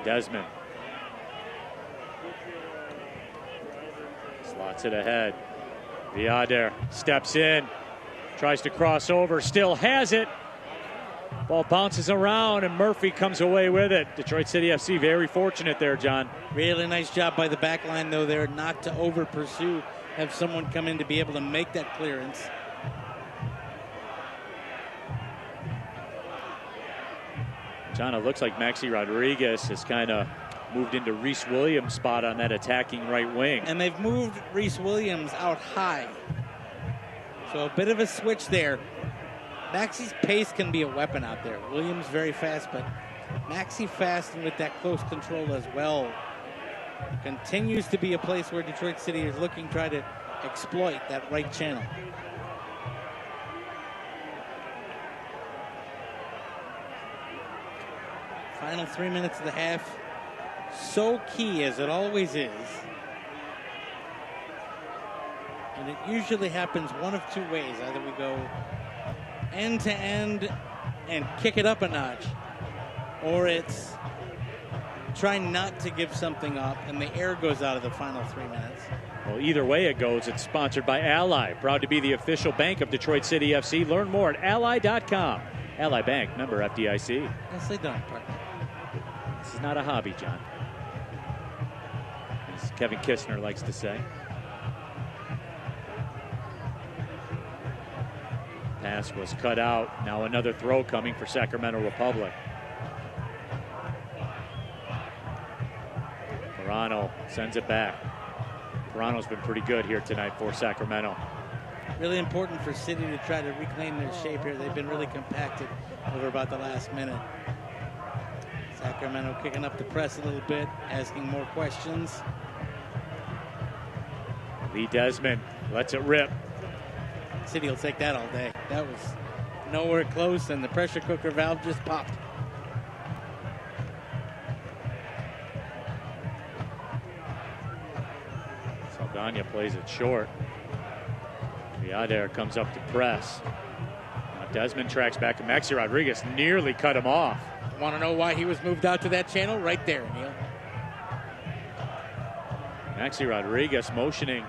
Desmond slots it ahead. Viader steps in, tries to cross over, still has it. Ball bounces around, and Murphy comes away with it. Detroit City FC very fortunate there, John. Really nice job by the back line, though, there, not to over pursue. Have someone come in to be able to make that clearance. John, it looks like Maxi Rodriguez has kind of moved into Reese Williams' spot on that attacking right wing. And they've moved Reese Williams out high. So a bit of a switch there. Maxi's pace can be a weapon out there. Williams very fast, but Maxi fast and with that close control as well. Continues to be a place where Detroit City is looking to try to exploit that right channel. Final 3 minutes of the half. So key, as it always is. And it usually happens one of two ways. Either we go end to end and kick it up a notch, or it's try not to give something up and the air goes out of the final 3 minutes. Well, either way it goes, it's sponsored by Ally, proud to be the official bank of Detroit City FC. Learn more at ally.com. Ally Bank, member FDIC. Nicely done, partner. This is not a hobby, John, as Kevin Kistner likes to say. Pass was cut out. Now another throw coming for Sacramento Republic. Pirano sends it back. Pirano's been pretty good here tonight for Sacramento. Really important for City to try to reclaim their shape here. They've been really compacted over about the last minute. Sacramento kicking up the press a little bit, asking more questions. Lee Desmond lets it rip. City will take that all day. That was nowhere close, and the pressure cooker valve just popped. Saldana plays it short. Viader comes up to press. Now Desmond tracks back, and Maxi Rodriguez nearly cut him off. Want to know why he was moved out to that channel? Right there, Neil. Maxi Rodriguez motioning.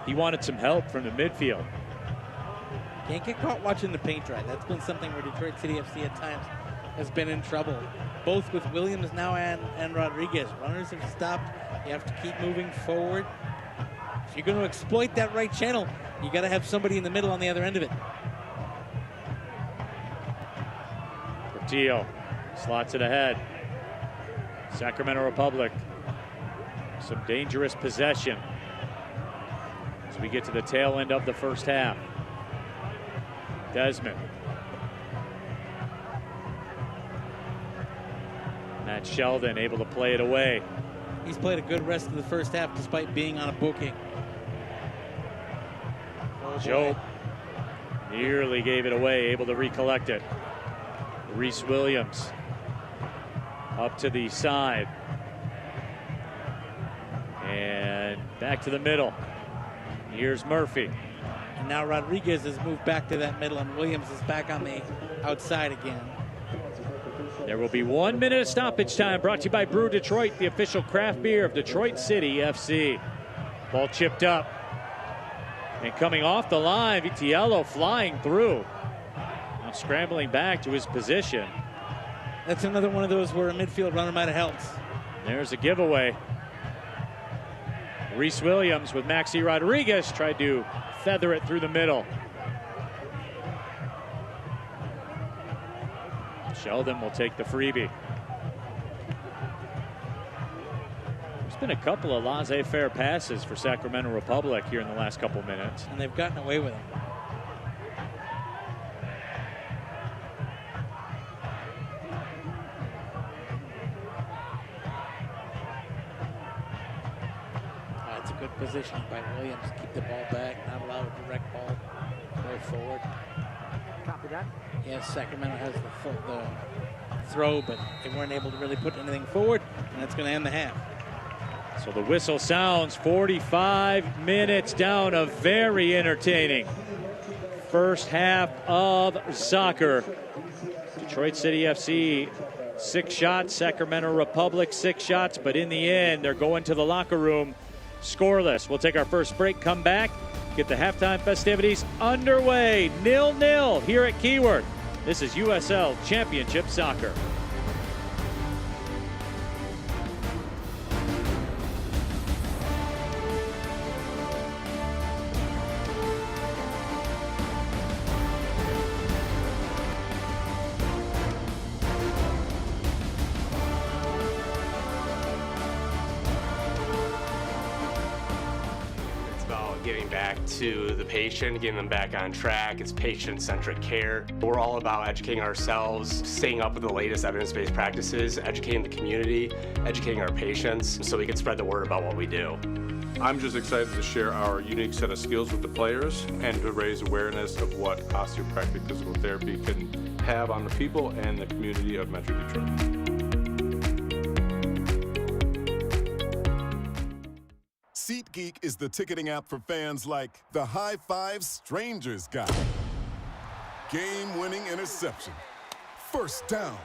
He wanted some help from the midfield. Can't get caught watching the paint dry. That's been something where Detroit City FC at times has been in trouble. Both with Williams now and Rodriguez. Runners have stopped. You have to keep moving forward. If you're going to exploit that right channel, you got to have somebody in the middle on the other end of it. Portillo slots it ahead. Sacramento Republic, some dangerous possession as we get to the tail end of the first half. Desmond. Matt Sheldon able to play it away. He's played a good rest of the first half despite being on a booking. Joe nearly gave it away, able to recollect it. Reese Williams up to the side. And back to the middle. Here's Murphy. And now Rodriguez has moved back to that middle, and Williams is back on the outside again. There will be 1 minute of stoppage time, brought to you by Brew Detroit, the official craft beer of Detroit City FC. Ball chipped up. And coming off the line, Vitiello flying through. Now scrambling back to his position. That's another one of those where a midfield runner might have helped. There's a giveaway. Reese Williams with Maxi Rodriguez tried to feather it through the middle. Sheldon will take the freebie. There's been a couple of laissez-faire passes for Sacramento Republic here in the last couple minutes. And they've gotten away with them. It's a good position by Williams. Keep the ball back, not allow a direct ball go forward. Copy that. Yes, Sacramento has the throw, but they weren't able to really put anything forward, and that's going to end the half. So the whistle sounds. 45 minutes down. A very entertaining first half of soccer. Detroit City FC 6 shots, Sacramento Republic 6 shots, but in the end they're going to the locker room scoreless. We'll take our first break, come back, get the halftime festivities underway. 0-0 here at Keyworth. This is USL Championship Soccer. Getting back to the patient, getting them back on track. It's patient-centric care. We're all about educating ourselves, staying up with the latest evidence-based practices, educating the community, educating our patients, so we can spread the word about what we do. I'm just excited to share our unique set of skills with the players and to raise awareness of what osteopathic physical therapy can have on the people and the community of Metro Detroit. SeatGeek is the ticketing app for fans like the High Five Strangers guy. Game-winning interception. First down.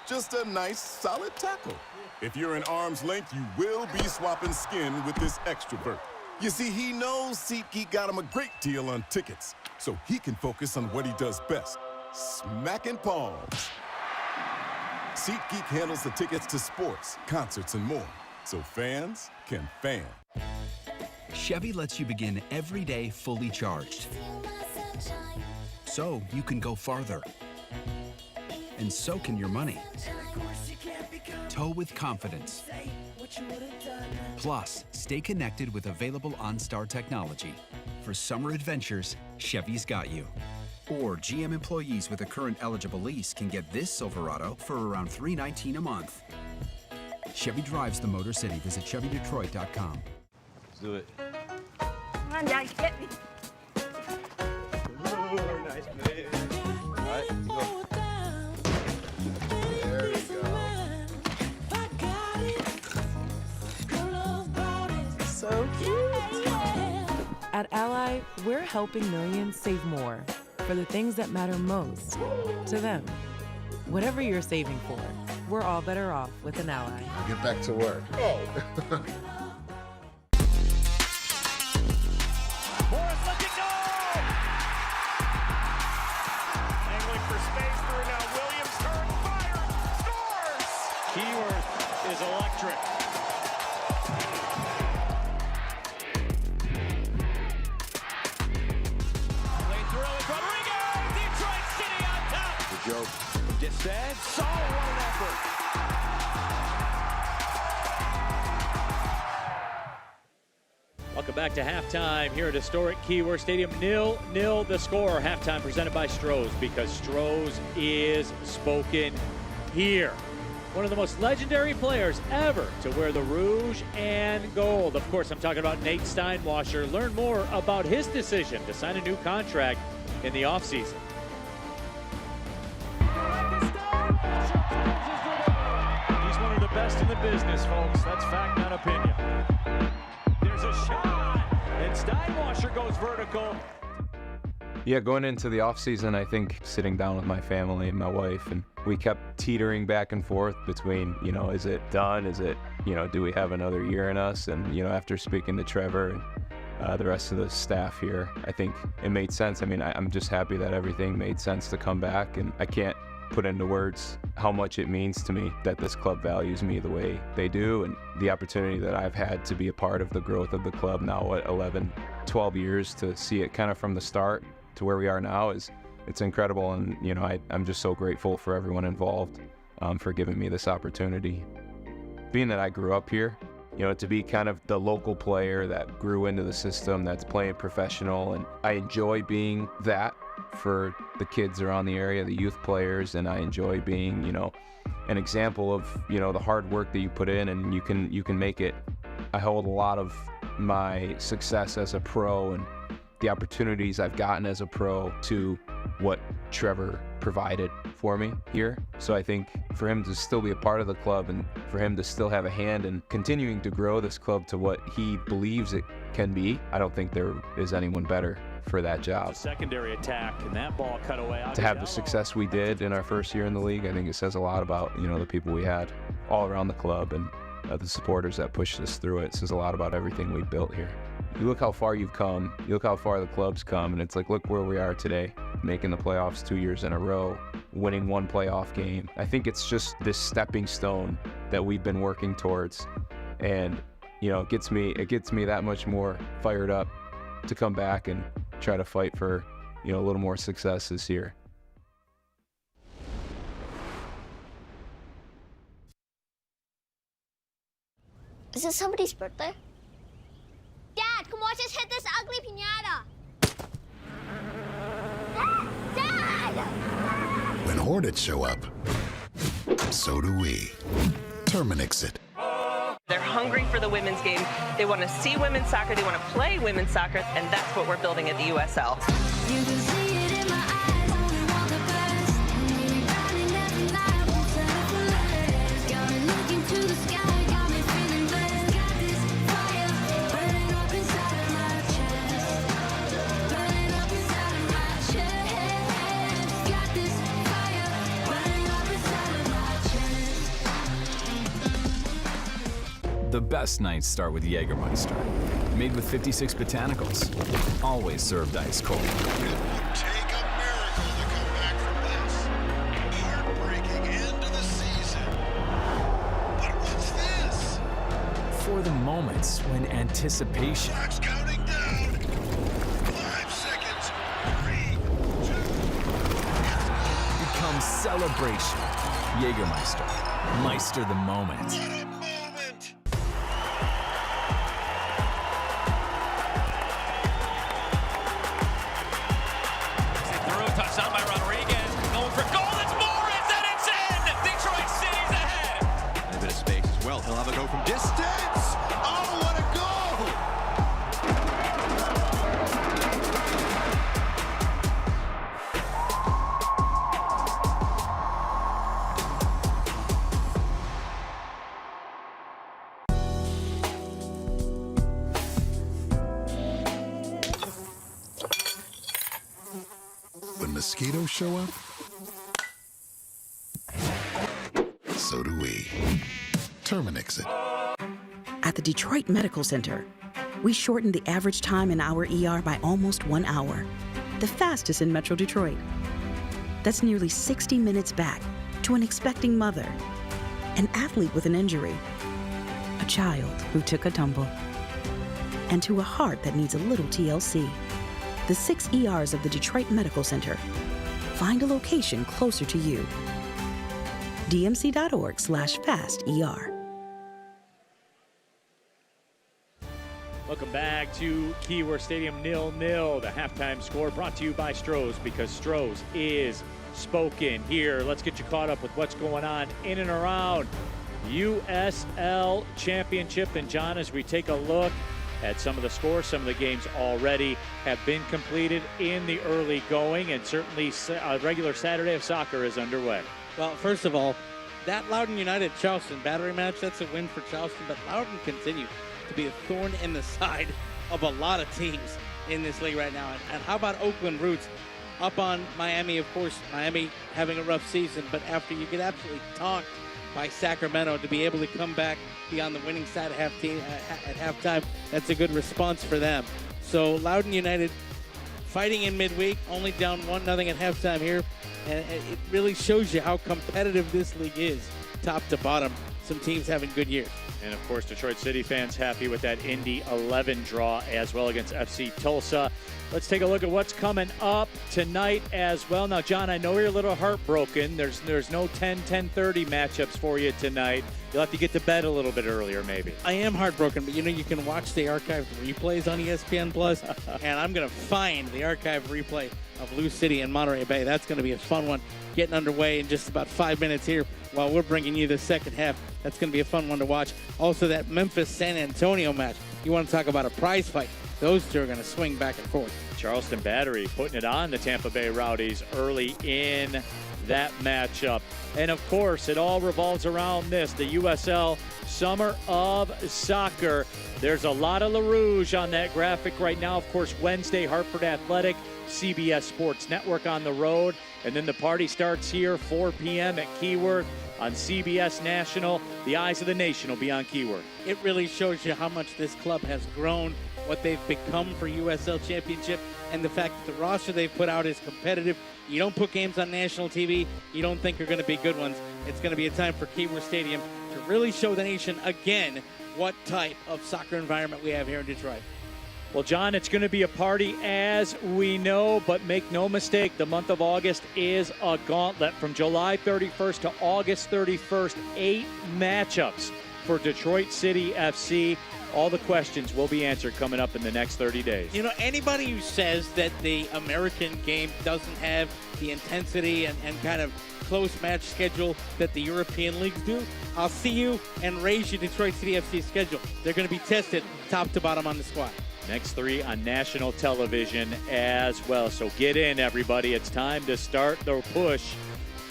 Just a nice, solid tackle. If you're in arm's length, you will be swapping skin with this extrovert. You see, he knows SeatGeek got him a great deal on tickets, so he can focus on what he does best, smacking palms. SeatGeek handles the tickets to sports, concerts, and more, so fans can fan. Chevy lets you begin every day fully charged, so you can go farther. And so can your money. Tow with confidence. Plus, stay connected with available OnStar technology. For summer adventures, Chevy's got you. Or GM employees with a current eligible lease can get this Silverado for around $319 a month. Chevy drives the Motor City. Visit ChevyDetroit.com. Let's do it. Come on, Daddy, get me. Nice move. All right, go. There you go. So cute. At Ally, we're helping millions save more for the things that matter most to them. Whatever you're saving for, we're all better off with an Ally. Get back to work. Oh. Morris looking goal! Angling for space through now. Williams turn, fire, scores! Keyworth is electric. Play through with Rodriguez. Detroit City on top. joke. Distance. Oh, what an effort. Welcome back to halftime here at historic Keyworth Stadium. 0-0 the score. Halftime presented by Stroh's, because Stroh's is spoken here. One of the most legendary players ever to wear the rouge and gold. Of course, I'm talking about Nate Steinwasser. Learn more about his decision to sign a new contract in the offseason. He's one of the best in the business, folks. That's fact, not opinion. There's a shot, and Steinwasser goes vertical. Yeah, going into the offseason, I think sitting down with my family and my wife, and we kept teetering back and forth between, is it done? Is it, do we have another year in us? And, after speaking to Trevor and the rest of the staff here, I think it made sense. I mean, I'm just happy that everything made sense to come back, and I can't put into words how much it means to me that this club values me the way they do, and the opportunity that I've had to be a part of the growth of the club now at 11, 12 years, to see it kind of from the start to where we are now it's incredible. And I'm just so grateful for everyone involved for giving me this opportunity. Being that I grew up here, to be kind of the local player that grew into the system, that's playing professional, and I enjoy being that for the kids around the area, the youth players, and I enjoy being an example of the hard work that you put in, and you can make it. I hold a lot of my success as a pro and the opportunities I've gotten as a pro to what Trevor provided for me here. So I think for him to still be a part of the club, and for him to still have a hand in continuing to grow this club to what he believes it can be, I don't think there is anyone better for that job. A secondary attack, and that ball cut away. To have the success we did in our first year in the league, I think it says a lot about the people we had all around the club, and the supporters that pushed us through it. It says a lot about everything we built here. You look how far you've come, you look how far the club's come, and it's like, look where we are today, making the playoffs 2 years in a row, winning one playoff game. I think it's just this stepping stone that we've been working towards, and it gets me that much more fired up to come back and try to fight for a little more success this year. Is it somebody's birthday? Dad, come watch us hit this ugly piñata. Dad! When Hornets show up, so do we. Terminix it. They're hungry for the women's game. They want to see women's soccer. They want to play women's soccer, and that's what we're building at the USL. You can see it in my eyes, only want the best. Running every night, won't settle for less. Got me looking to the sky, got me feeling blessed. Got this fire burning up inside of my chest. Burning up inside of my chest. Got this fire burning up inside of my chest. The best nights start with Jägermeister, made with 56 botanicals, always served ice cold. Take a miracle to come back from this. Heartbreaking end to the season. But what's this? For the moments when anticipation Clock's counting down. 5 seconds. 3, 2, becomes celebration. Jägermeister, Meister the moment. Touchdown by Rodriguez. Going for goal. It's Morris, and it's in. Detroit City's ahead. And a bit of space as well. He'll have a go from distance. Oh, what a When mosquitoes show up, so do we. Terminix it. At the Detroit Medical Center, we shortened the average time in our ER by almost 1 hour, the fastest in Metro Detroit. That's nearly 60 minutes back to an expecting mother, an athlete with an injury, a child who took a tumble, and to a heart that needs a little TLC. The 6 ERs of the Detroit Medical Center. Find a location closer to you. dmc.org/FASTER. Welcome back to Keyworth Stadium, 0-0. The halftime score brought to you by Stroh's, because Stroh's is spoken. Here, let's get you caught up with what's going on in and around USL Championship. And John, as we take a look at some of the scores, some of the games already have been completed in the early going, and certainly a regular Saturday of soccer is underway. Well, first of all, that Loudoun United Charleston battery match, that's a win for Charleston, but Loudoun continues to be a thorn in the side of a lot of teams in this league right now. And how about Oakland Roots up on Miami? Of course, Miami having a rough season, but after you get absolutely tonked by Sacramento, to be able to come back, be on the winning side at halftime, that's a good response for them. So Loudoun United fighting in midweek, only down 1-0 at halftime here, and it really shows you how competitive this league is, top to bottom. Some teams having good years. And of course, Detroit City fans happy with that Indy 11 draw as well against FC Tulsa. Let's take a look at what's coming up tonight as well. Now, John, I know you're a little heartbroken. There's no 10:30 matchups for you tonight. You'll have to get to bed a little bit earlier, maybe. I am heartbroken, but you know, you can watch the archived replays on ESPN Plus, and I'm going to find the archived replay of Lou City and Monterey Bay. That's going to be a fun one, getting underway in just about 5 minutes here while we're bringing you the second half. That's going to be a fun one to watch. Also, that Memphis-San Antonio match. You want to talk about a prize fight. Those two are going to swing back and forth. Charleston Battery putting it on the Tampa Bay Rowdies early in that matchup. And of course, it all revolves around this, the USL Summer of Soccer. There's a lot of LaRouge on that graphic right now. Of course, Wednesday, Hartford Athletic, CBS Sports Network on the road. And then the party starts here, 4 p.m. at Keyworth on CBS National. The eyes of the nation will be on Keyworth. It really shows you how much this club has grown, what they've become for USL Championship, and the fact that the roster they've put out is competitive. You don't put games on national TV you don't think are going to be good ones. It's going to be a time for Keyworth Stadium to really show the nation again what type of soccer environment we have here in Detroit. Well, John, it's going to be a party as we know, but make no mistake, the month of August is a gauntlet. From July 31st to August 31st, 8 matchups for Detroit City FC. All the questions will be answered coming up in the next 30 days. You know, anybody who says that the American game doesn't have the intensity and kind of close match schedule that the European leagues do, I'll see you and raise you Detroit City FC schedule. They're going to be tested top to bottom on the squad. Next 3 on national television as well. So get in, everybody. It's time to start the push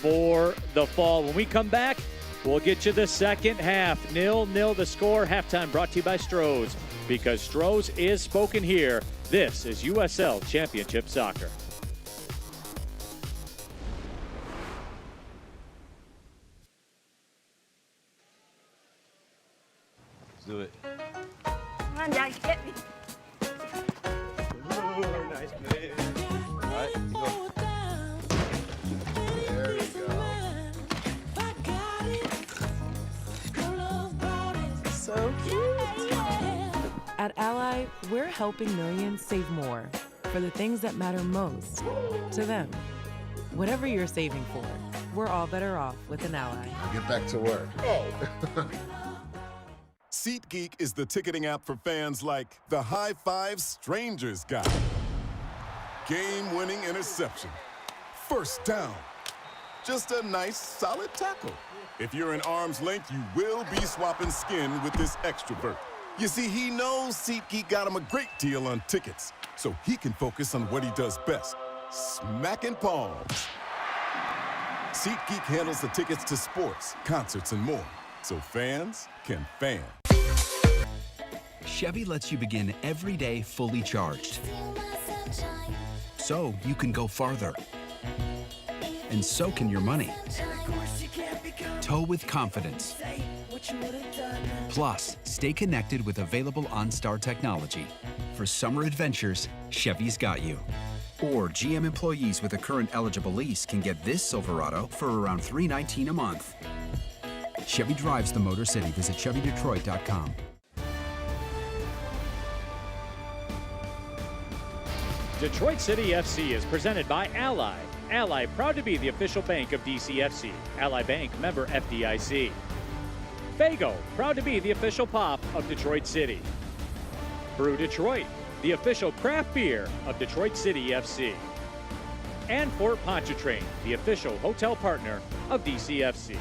for the fall. When we come back, we'll get you the second half. 0-0 the score. Halftime brought to you by Stroh's, because Stroh's is spoken here. This is USL Championship Soccer. Let's do it. Come on, Dad, get me. Ooh, nice play. All right, go. There we go. So cute. At Ally, we're helping millions save more for the things that matter most to them. Whatever you're saving for, we're all better off with an Ally. Get back to work. SeatGeek is the ticketing app for fans like the High Five Strangers guy. Game-winning interception. First down. Just a nice, solid tackle. If you're in arm's length, you will be swapping skin with this extrovert. You see, he knows SeatGeek got him a great deal on tickets, so he can focus on what he does best, smacking palms. SeatGeek handles the tickets to sports, concerts, and more, so fans can fan. Chevy lets you begin every day fully charged, so you can go farther. And so can your money. Tow with confidence. Plus, stay connected with available OnStar technology. For summer adventures, Chevy's got you. Or GM employees with a current eligible lease can get this Silverado for around $319 a month. Chevy drives the Motor City. Visit ChevyDetroit.com. Detroit City FC is presented by Ally. Ally, proud to be the official bank of DCFC. Ally Bank, member FDIC. Fago, proud to be the official pop of Detroit City. Brew Detroit, the official craft beer of Detroit City FC. And Fort Pontchartrain, the official hotel partner of DCFC.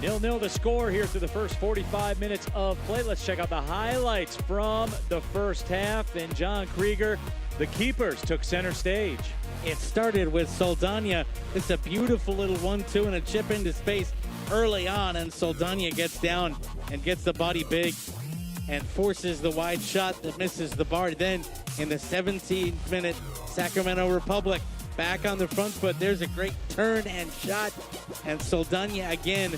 0-0 the score here through the first 45 minutes of play. Let's check out the highlights from the first half. And John Krieger, the keepers, took center stage. It started with Saldana. It's a beautiful little 1-2 and a chip into space early on, and Saldana gets down and gets the body big and forces the wide shot that misses the bar. Then in the 17th minute, Sacramento Republic back on the front foot. There's a great turn and shot, and Saldana again,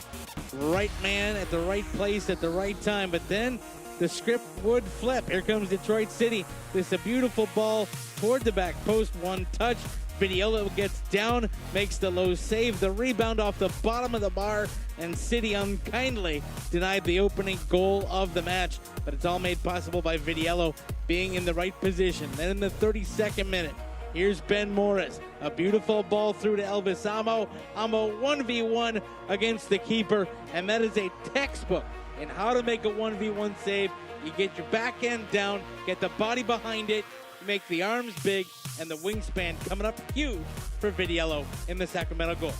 right man at the right place at the right time. But then the script would flip. Here comes Detroit City. This is a beautiful ball toward the back post, one touch. Vitiello gets down, makes the low save, the rebound off the bottom of the bar, and City unkindly denied the opening goal of the match. But it's all made possible by Vitiello being in the right position. Then in the 32nd minute, here's Ben Morris. A beautiful ball through to Elvis Amo. Amo 1v1 against the keeper, and that is a textbook in how to make a 1v1 save. You get your back end down, get the body behind it, make the arms big, and the wingspan coming up huge for Vitiello in the Sacramento goal.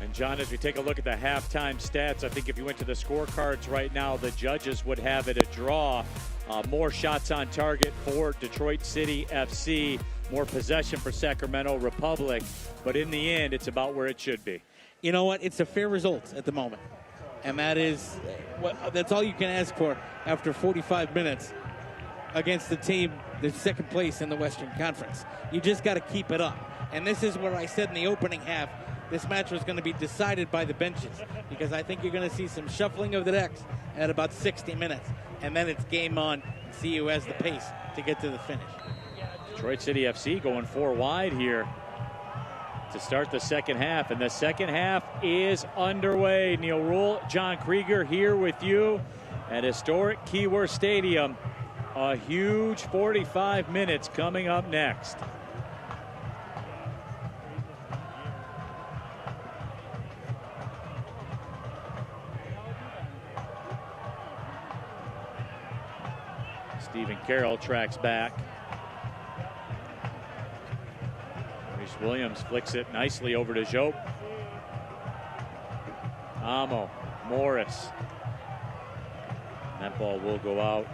And John, as we take a look at the halftime stats, I think if you went to the scorecards right now, the judges would have it a draw. More shots on target for Detroit City FC, more possession for Sacramento Republic, but in the end, it's about where it should be. You know what? It's a fair result at the moment, and that's all you can ask for after 45 minutes against the team that's second place in the Western Conference. You just got to keep it up. And this is where I said in the opening half, this match was going to be decided by the benches, because I think you're going to see some shuffling of the decks at about 60 minutes. And then it's game on. See who has the pace to get to the finish. Detroit City FC going 4 wide here to start the second half. And the second half is underway. Neil Rule, John Krieger here with you at historic Keyworth Stadium. A huge 45 minutes coming up next. Stephen Carroll tracks back. Reese Williams flicks it nicely over to Jope. Amo, Morris. That ball will go out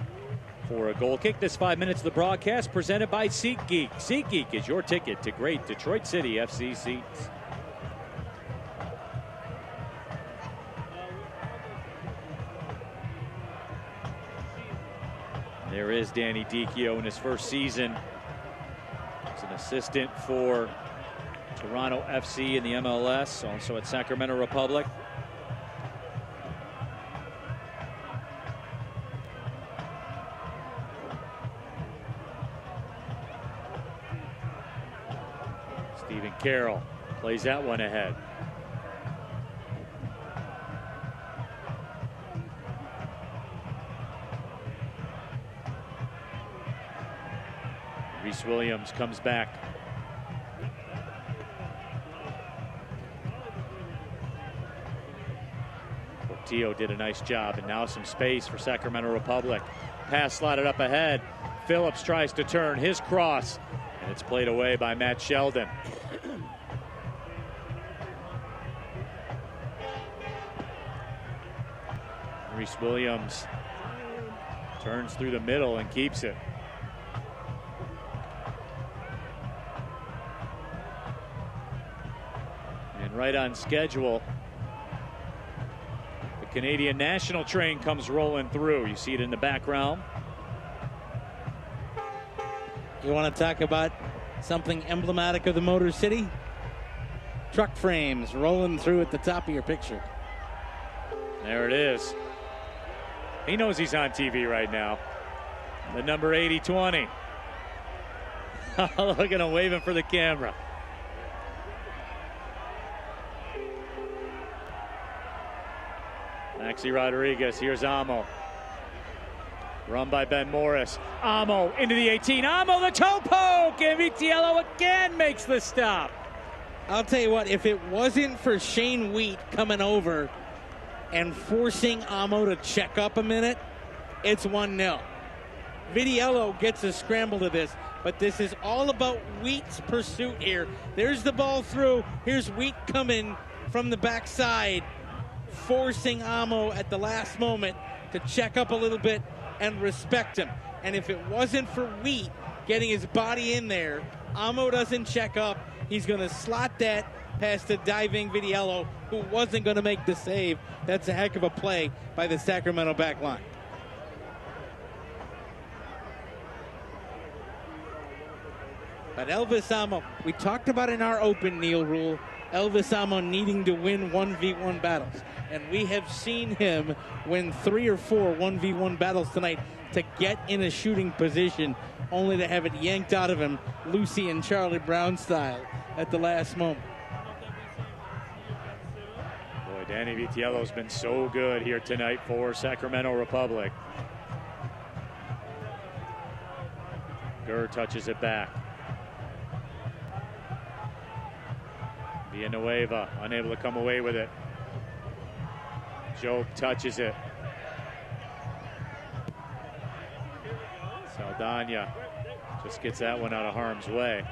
for a goal kick. This 5 minutes of the broadcast presented by SeatGeek. SeatGeek is your ticket to great Detroit City FC seats. There is Danny Dicchio in his first season as an assistant for Toronto FC in the MLS, also at Sacramento Republic. Stephen Carroll plays that one ahead. Reese Williams comes back. Portillo did a nice job, and now some space for Sacramento Republic. Pass slotted up ahead. Phillips tries to turn his cross, and it's played away by Matt Sheldon. Reese Williams turns through the middle and keeps it. And right on schedule, the Canadian national train comes rolling through. You see it in the background. You want to talk about something emblematic of the Motor City? Truck frames rolling through at the top of your picture. There it is. He knows he's on TV right now. The number 80-20. Look at him waving for the camera. Maxi Rodriguez, here's Amo. Run by Ben Morris. Amo into the 18. Amo the toe poke, and Vitiello again makes the stop. I'll tell you what, if it wasn't for Shane Wheat coming over and forcing Amo to check up a minute, it's 1-0. Vitiello gets a scramble to this, but this is all about Wheat's pursuit here. There's the ball through. Here's Wheat coming from the backside, forcing Amo at the last moment to check up a little bit and respect him. And if it wasn't for Wheat getting his body in there, Amo doesn't check up. He's going to slot that past the diving Vitiello, who wasn't going to make the save. That's a heck of a play by the Sacramento back line. But Elvis Amo, we talked about in our open Neil rule, Elvis Amo needing to win 1v1 battles. And we have seen him win 3 or 4 1v1 battles tonight to get in a shooting position, only to have it yanked out of him, Lucy and Charlie Brown style, at the last moment. Boy, Danny Vitiello's been so good here tonight for Sacramento Republic. Gurr touches it back. Villanueva unable to come away with it. Job touches it. Saldana just gets that one out of harm's way.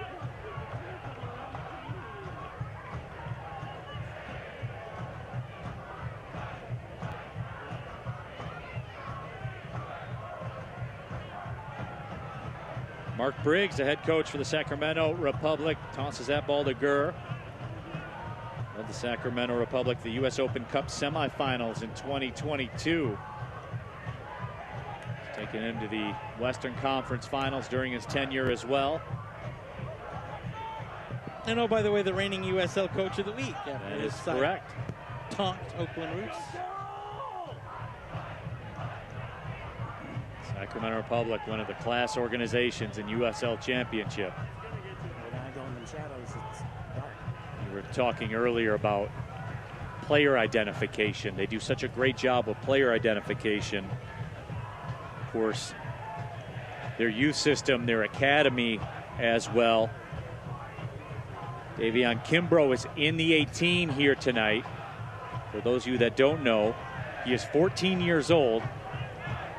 Mark Briggs, the head coach for the Sacramento Republic, tosses that ball to Gurr. Led the Sacramento Republic the U.S. Open Cup semifinals in 2022. Taken him to the Western Conference Finals during his tenure as well. And oh, by the way, the reigning USL Coach of the Week. That is correct. Tonked Oakland Roots. Sacramento Republic, one of the class organizations in USL Championship. We were talking earlier about player identification. They do such a great job of player identification. Of course, their youth system, their academy as well. Davion Kimbrough is in the 18 here tonight. For those of you that don't know, he is 14 years old.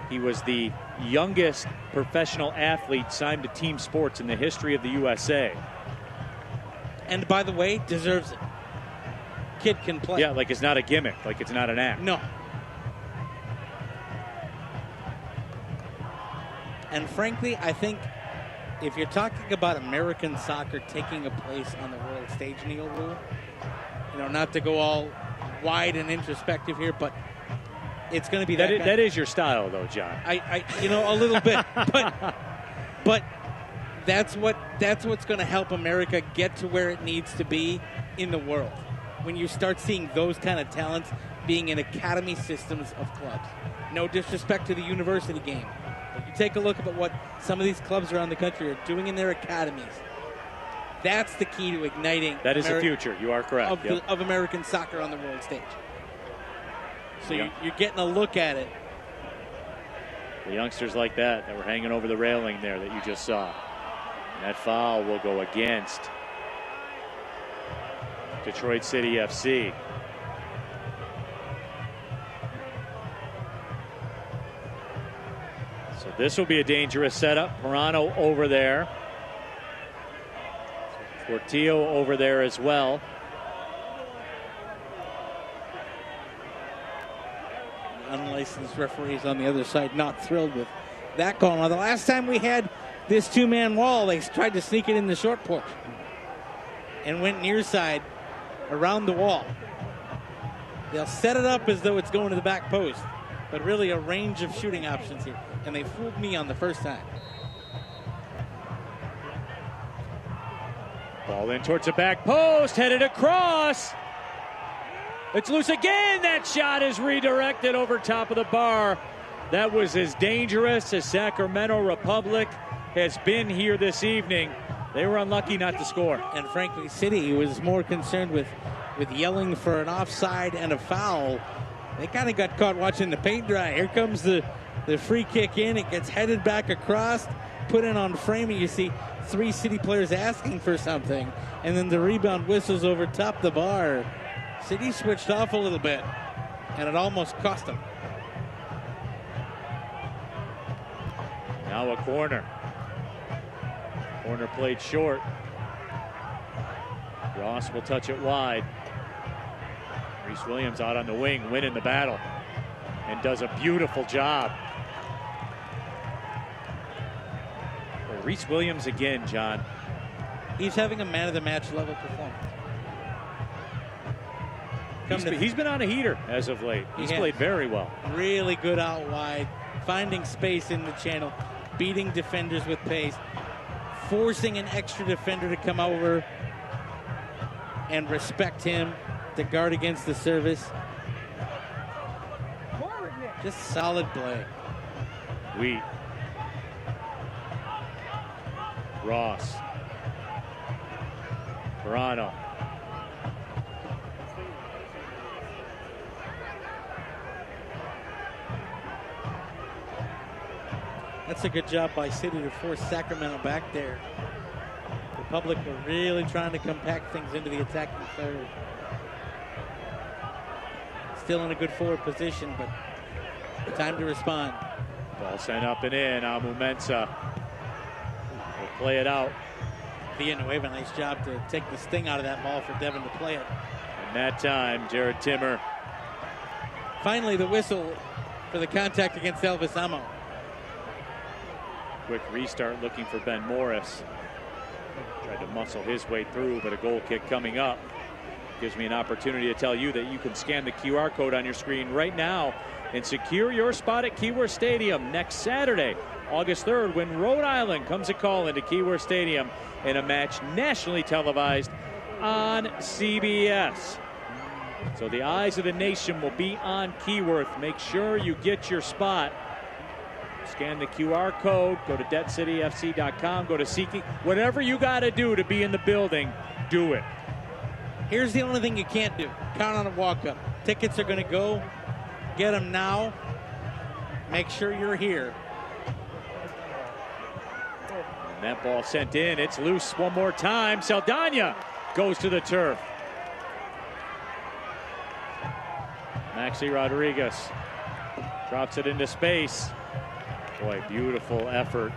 He was the youngest professional athlete signed to team sports in the history of the USA. And by the way, deserves it. Kid can play. Yeah, like it's not a gimmick, like it's not an act. No. And frankly, I think if you're talking about American soccer taking a place on the world stage, Neil Rule, you know, not to go all wide and introspective here, but it's going to be that. That is your style, though, John. I you know, a little bit, but that's what's going to help America get to where it needs to be in the world. When you start seeing those kind of talents being in academy systems of clubs. No disrespect to the university game, but you take a look at what some of these clubs around the country are doing in their academies. That's the key to igniting. That is the future. You are correct. Of American soccer on the world stage. So you're getting a look at it. The youngsters like that were hanging over the railing there that you just saw. And that foul will go against Detroit City FC. So this will be a dangerous setup. Pirano over there. Portillo over there as well. Unlicensed referees on the other side not thrilled with that call. Now, the last time we had this two-man wall, they tried to sneak it in the short porch and went near side around the wall. They'll set it up as though it's going to the back post, but really a range of shooting options here, and they fooled me on the first time. Ball in towards the back post, headed across. It's loose again. That shot is redirected over top of the bar. That was as dangerous as Sacramento Republic has been here this evening. They were unlucky not to score. And frankly, City was more concerned with yelling for an offside and a foul They kind of got caught watching the paint dry. Here comes the free kick in. It gets headed back across, put in on framing. You see 3 City players asking for something, and then the rebound whistles over top the bar. City switched off a little bit, and it almost cost them. Now a corner. Corner played short. Ross will touch it wide. Reese Williams out on the wing, winning the battle, and does a beautiful job. Well, Reese Williams again, John. He's having a man-of-the-match level performance. He's been on a heater as of late. He's played very well. Really good out wide, finding space in the channel, beating defenders with pace, forcing an extra defender to come over and respect him to guard against the service. Just solid play. Wheat. Ross. Toronto. That's a good job by City to force Sacramento back there. The Public were really trying to compact things into the attacking third. Still in a good forward position, but time to respond. Ball sent up and in. Amu Mensah will play it out. Villanueva, nice job to take the sting out of that ball for Devin to play it. And that time, Jared Timmer. Finally, the whistle for the contact against Elvis Amo. Quick restart looking for Ben Morris. Tried to muscle his way through, but a goal kick coming up. Gives me an opportunity to tell you that you can scan the QR code on your screen right now and secure your spot at Keyworth Stadium next Saturday, August 3rd, when Rhode Island comes a call into Keyworth Stadium in a match nationally televised on CBS. So the eyes of the nation will be on Keyworth. Make sure you get your spot. Scan the QR code, go to DebtCityFC.com, go to SeatGeek. Whatever you got to do to be in the building, do it. Here's the only thing you can't do. Count on a walk-up. Tickets are going to go. Get them now. Make sure you're here. And that ball sent in. It's loose one more time. Saldana goes to the turf. Maxi Rodriguez drops it into space. Boy, beautiful effort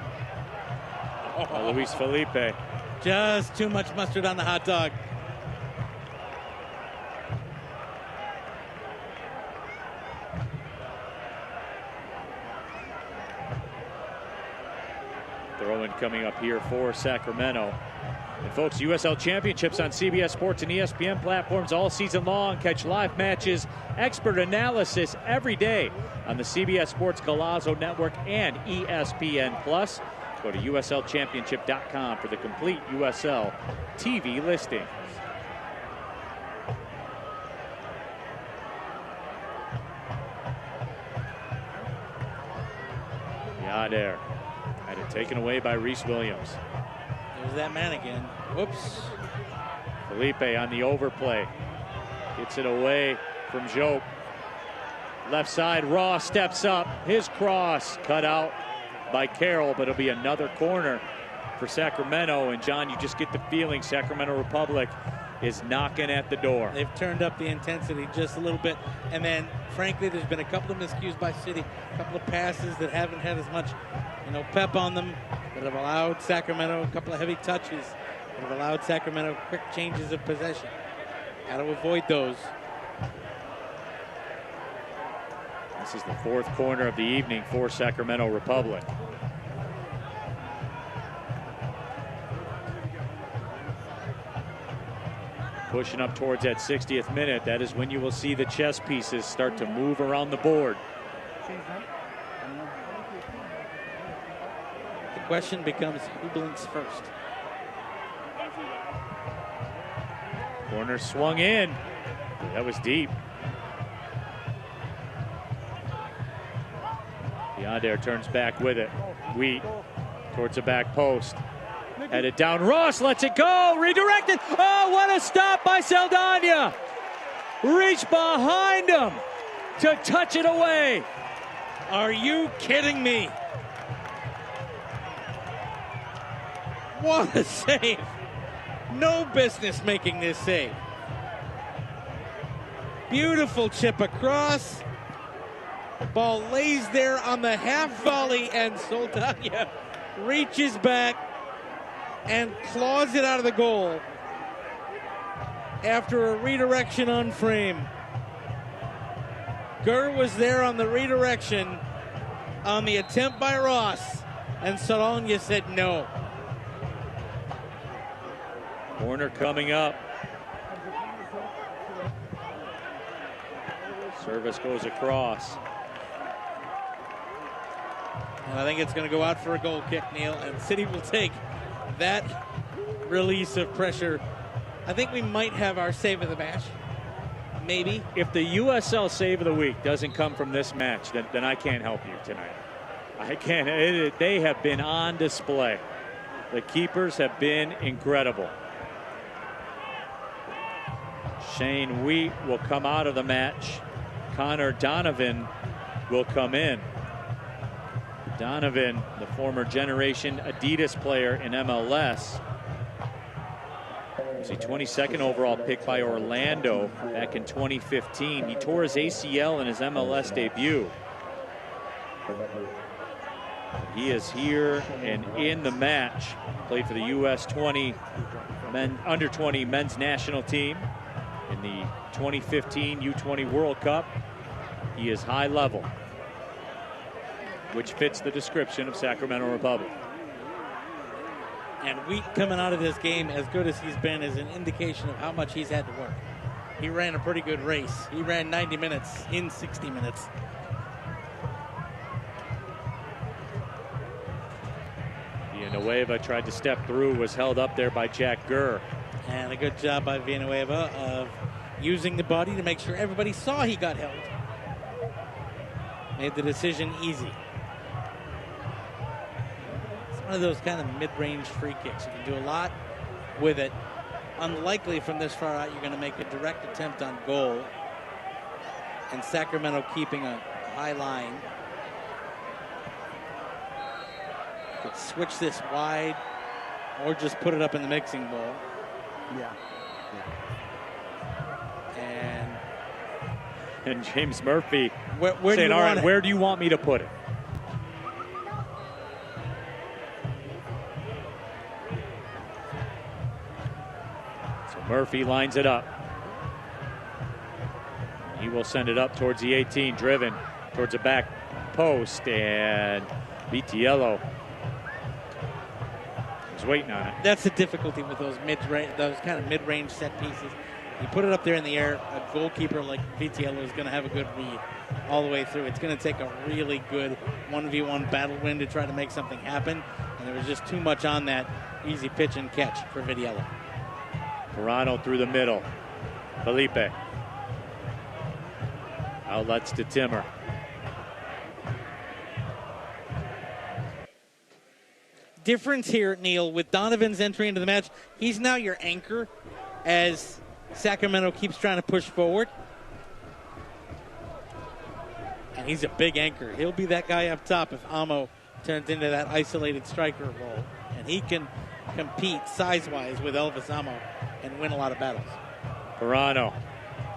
by Luis Felipe. Just too much mustard on the hot dog. Throw-in coming up here for Sacramento. And folks, USL Championships on CBS Sports and ESPN platforms all season long. Catch live matches, expert analysis every day on the CBS Sports Golazo Network and ESPN+. Go to USLChampionship.com for the complete USL TV listings. Yadair had it taken away by Reese Williams. There's that man again. Whoops. Felipe on the overplay. Gets it away from Jope. Left side, Ross steps up. His cross cut out by Carroll, but it'll be another corner for Sacramento. And John, you just get the feeling Sacramento Republic is knocking at the door. They've turned up the intensity just a little bit. And then, frankly, there's been a couple of miscues by City. A couple of passes that haven't had as much, pep on them, that have allowed Sacramento a couple of heavy touches, that have allowed Sacramento quick changes of possession. Got to avoid those. This is the fourth corner of the evening for Sacramento Republic. Pushing up towards that 60th minute. That is when you will see the chess pieces start to move around the board. The question becomes, who blinks first? Corner swung in. That was deep. Yadair turns back with it. Wheat towards the back post. Headed down. Ross lets it go. Redirected. Oh, what a stop by Saldana. Reach behind him. to touch it away. Are you kidding me? What a save. No business making this save. Beautiful chip across. Ball lays there on the half volley, and Soldania reaches back and claws it out of the goal after a redirection on frame. Gurr was there on the redirection on the attempt by Ross, and Soldania said no. Corner coming up. Service goes across. And I think it's going to go out for a goal kick, Neil, and City will take that release of pressure. I think we might have our save of the match. Maybe. If the USL save of the week doesn't come from this match, then I can't help you tonight. I can't. They have been on display. The keepers have been incredible. Shane Wheat will come out of the match. Connor Donovan will come in. Donovan, the former Generation Adidas player in MLS. Was a 22nd overall pick by Orlando back in 2015. He tore his ACL in his MLS debut. He is here and in the match. Played for the US 20 under 20 men's national team in the 2015 U20 World Cup. He is high level, which fits the description of Sacramento Republic. And Wheat coming out of this game, as good as he's been, is an indication of how much he's had to work. He ran a pretty good race. He ran 90 minutes in 60 minutes. Villanueva tried to step through, was held up there by Jack Gurr. And a good job by Villanueva of using the body to make sure everybody saw he got held. Made the decision easy. It's one of those kind of mid-range free kicks. You can do a lot with it. Unlikely from this far out you're going to make a direct attempt on goal. And Sacramento keeping a high line. Could switch this wide or just put it up in the mixing bowl. Yeah. And James Murphy where saying, do you all want right, it? where do you want me to put it? So Murphy lines it up. He will send it up towards the 18, driven towards the back post, and Vitiello is waiting on it. That's the difficulty with those kind of mid-range set pieces. You put it up there in the air, a goalkeeper like Vitiello is going to have a good read all the way through. It's going to take a really good 1v1 battle win to try to make something happen, and there was just too much on that easy pitch and catch for Vitiello. Pirano through the middle. Felipe. Outlets to Timmer. Difference here, Neil, with Donovan's entry into the match. He's now your anchor as Sacramento keeps trying to push forward. And he's a big anchor. He'll be that guy up top if Amo turns into that isolated striker role. And he can compete size-wise with Elvis Amo and win a lot of battles. Pirano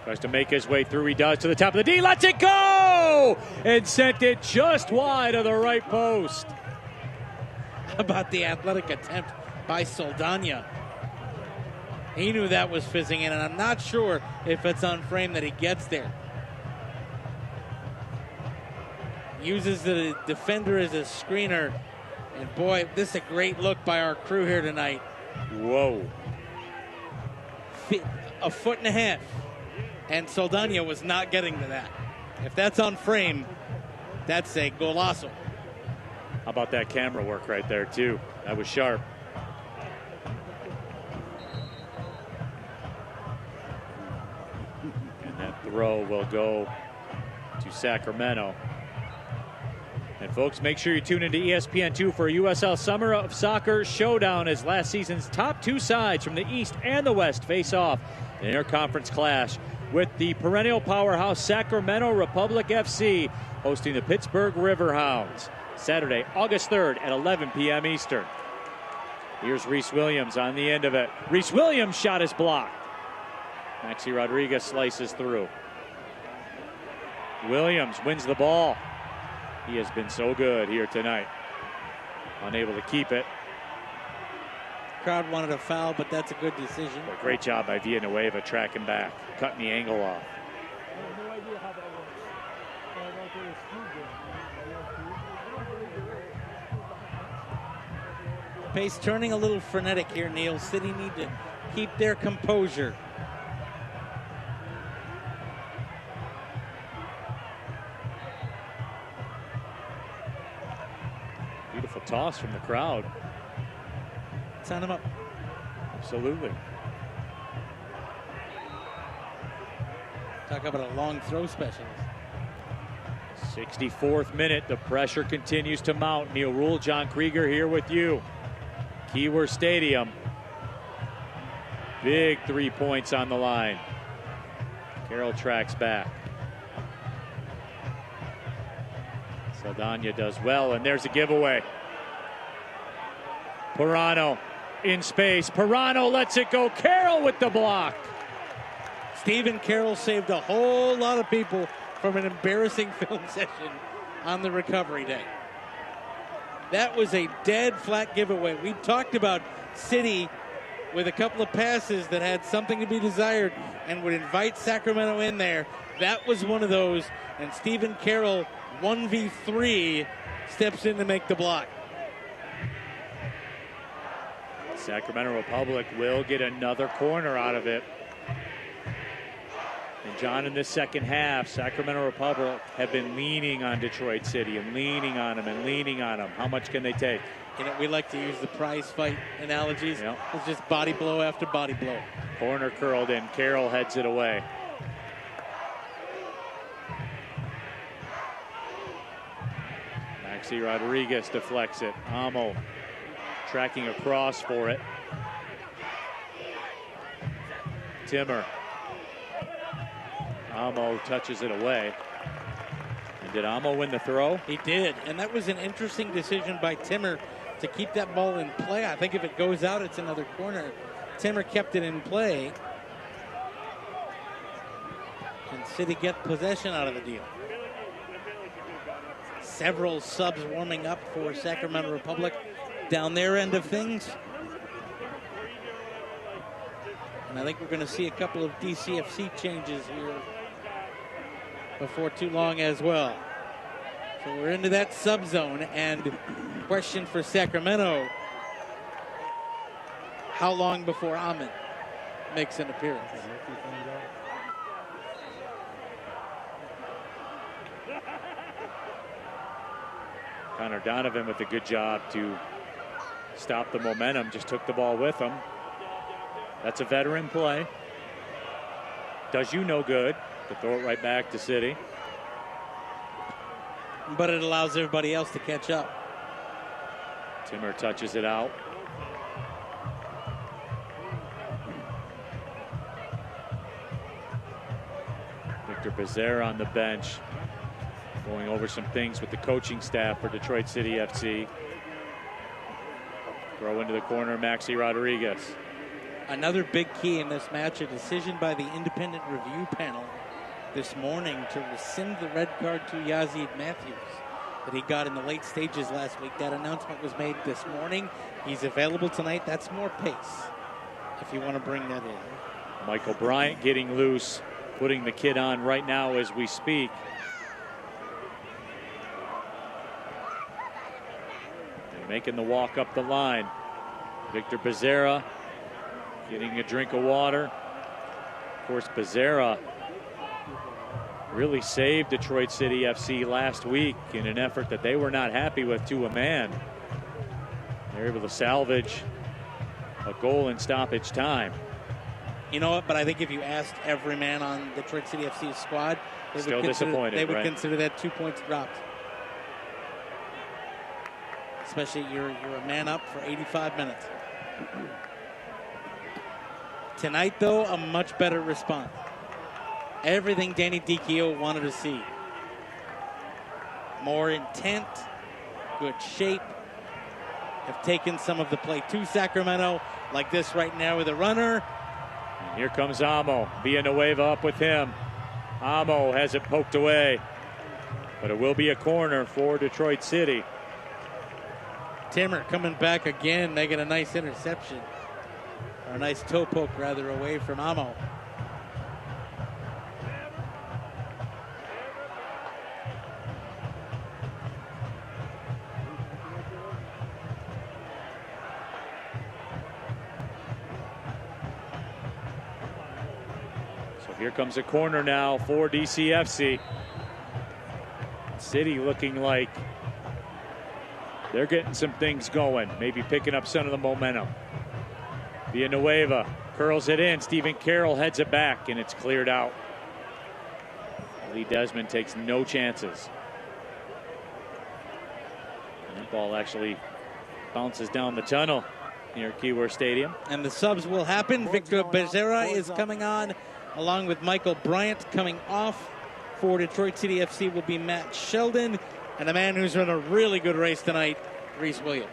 tries to make his way through. He does to the top of the D. Lets it go! And sent it just wide of the right post. How about the athletic attempt by Soldania? He knew that was fizzing in, and I'm not sure if it's on frame that he gets there. Uses the defender as a screener. And boy, this is a great look by our crew here tonight. Whoa. A foot and a half. And Soldania was not getting to that. If that's on frame, that's a golazo. How about that camera work right there, too? That was sharp. And that throw will go to Sacramento. And folks, make sure you tune into ESPN2 for a USL Summer of Soccer showdown as last season's top two sides from the East and the West face off in an interconference clash. with the perennial powerhouse Sacramento Republic FC hosting the Pittsburgh Riverhounds. Saturday, August 3rd at 11 p.m. Eastern. Here's Reese Williams on the end of it. Reese Williams' shot is blocked. Maxi Rodriguez slices through. Williams wins the ball. He has been so good here tonight. Unable to keep it. Crowd wanted a foul, but that's a good decision. A great job by Villanueva tracking back, cutting the angle off. Pace turning a little frenetic here, Neil. City need to keep their composure. Beautiful toss from the crowd. Sign him up. Absolutely. Talk about a long throw specialist. 64th minute, the pressure continues to mount. Neil Rule, John Krieger here with you. Keyworth Stadium. Big 3 points on the line. Carroll tracks back. Saldana does well, and there's a giveaway. Pirano in space. Pirano lets it go. Carroll with the block. Stephen Carroll saved a whole lot of people from an embarrassing film session on the recovery day. That was a dead flat giveaway. We talked about City with a couple of passes that had something to be desired and would invite Sacramento in there. That was one of those, and Stephen Carroll, 1v3, steps in to make the block. Sacramento Republic will get another corner out of it. And John, in this second half, Sacramento Republic have been leaning on Detroit City and leaning on them and leaning on them. How much can they take? You know, we like to use the prize fight analogies. Yep. It's just body blow after body blow. Corner curled in. Carroll heads it away. Maxi Rodriguez deflects it. Amo tracking across for it. Timmer. Amo touches it away. And did Amo win the throw? He did, and that was an interesting decision by Timmer to keep that ball in play. I think if it goes out, it's another corner. Timmer kept it in play. And City get possession out of the deal. Several subs warming up for Sacramento Republic down their end of things. And I think we're going to see a couple of DCFC changes here before too long as well. So we're into that sub zone, and question for Sacramento: how long before Ahmed makes an appearance? Connor Donovan with a good job to stop the momentum, just took the ball with him. That's a veteran play. Does you no good to throw it right back to City. But it allows everybody else to catch up. Timmer touches it out. Victor Becerra on the bench, going over some things with the coaching staff for Detroit City FC. Throw into the corner, Maxi Rodriguez. Another big key in this match, a decision by the independent review panel this morning to rescind the red card to Yazid Matthews that he got in the late stages last week. That announcement was made this morning. He's available tonight. That's more pace if you want to bring that in. Michael Bryant getting loose, putting the kid on right now as we speak. And making the walk up the line. Victor Becerra getting a drink of water. Of course, Becerra really saved Detroit City FC last week in an effort that they were not happy with to a man. They're able to salvage a goal in stoppage time. You know what? But I think if you asked every man on Detroit City FC's squad, Still disappointed, they would right? consider that 2 points dropped. Especially you're a man up for 85 minutes. Tonight, though, a much better response. Everything Danny DiCchio wanted to see. More intent, good shape. Have taken some of the play to Sacramento, like this right now with a runner. And here comes Amo. Villanueva up with him. Amo has it poked away, but it will be a corner for Detroit City. Timmer coming back again, making a nice interception. Or a nice toe poke, rather, away from Amo. So here comes a corner now for DCFC. City looking like they're getting some things going, maybe picking up some of the momentum. Villanueva curls it in. Stephen Carroll heads it back, and it's cleared out. Lee Desmond takes no chances. And that ball actually bounces down the tunnel near Keyworth Stadium. And the subs will happen. Victor Becerra is coming on, along with Michael Bryant. Coming off for Detroit City FC will be Matt Sheldon, and the man who's run a really good race tonight, Reese Williams.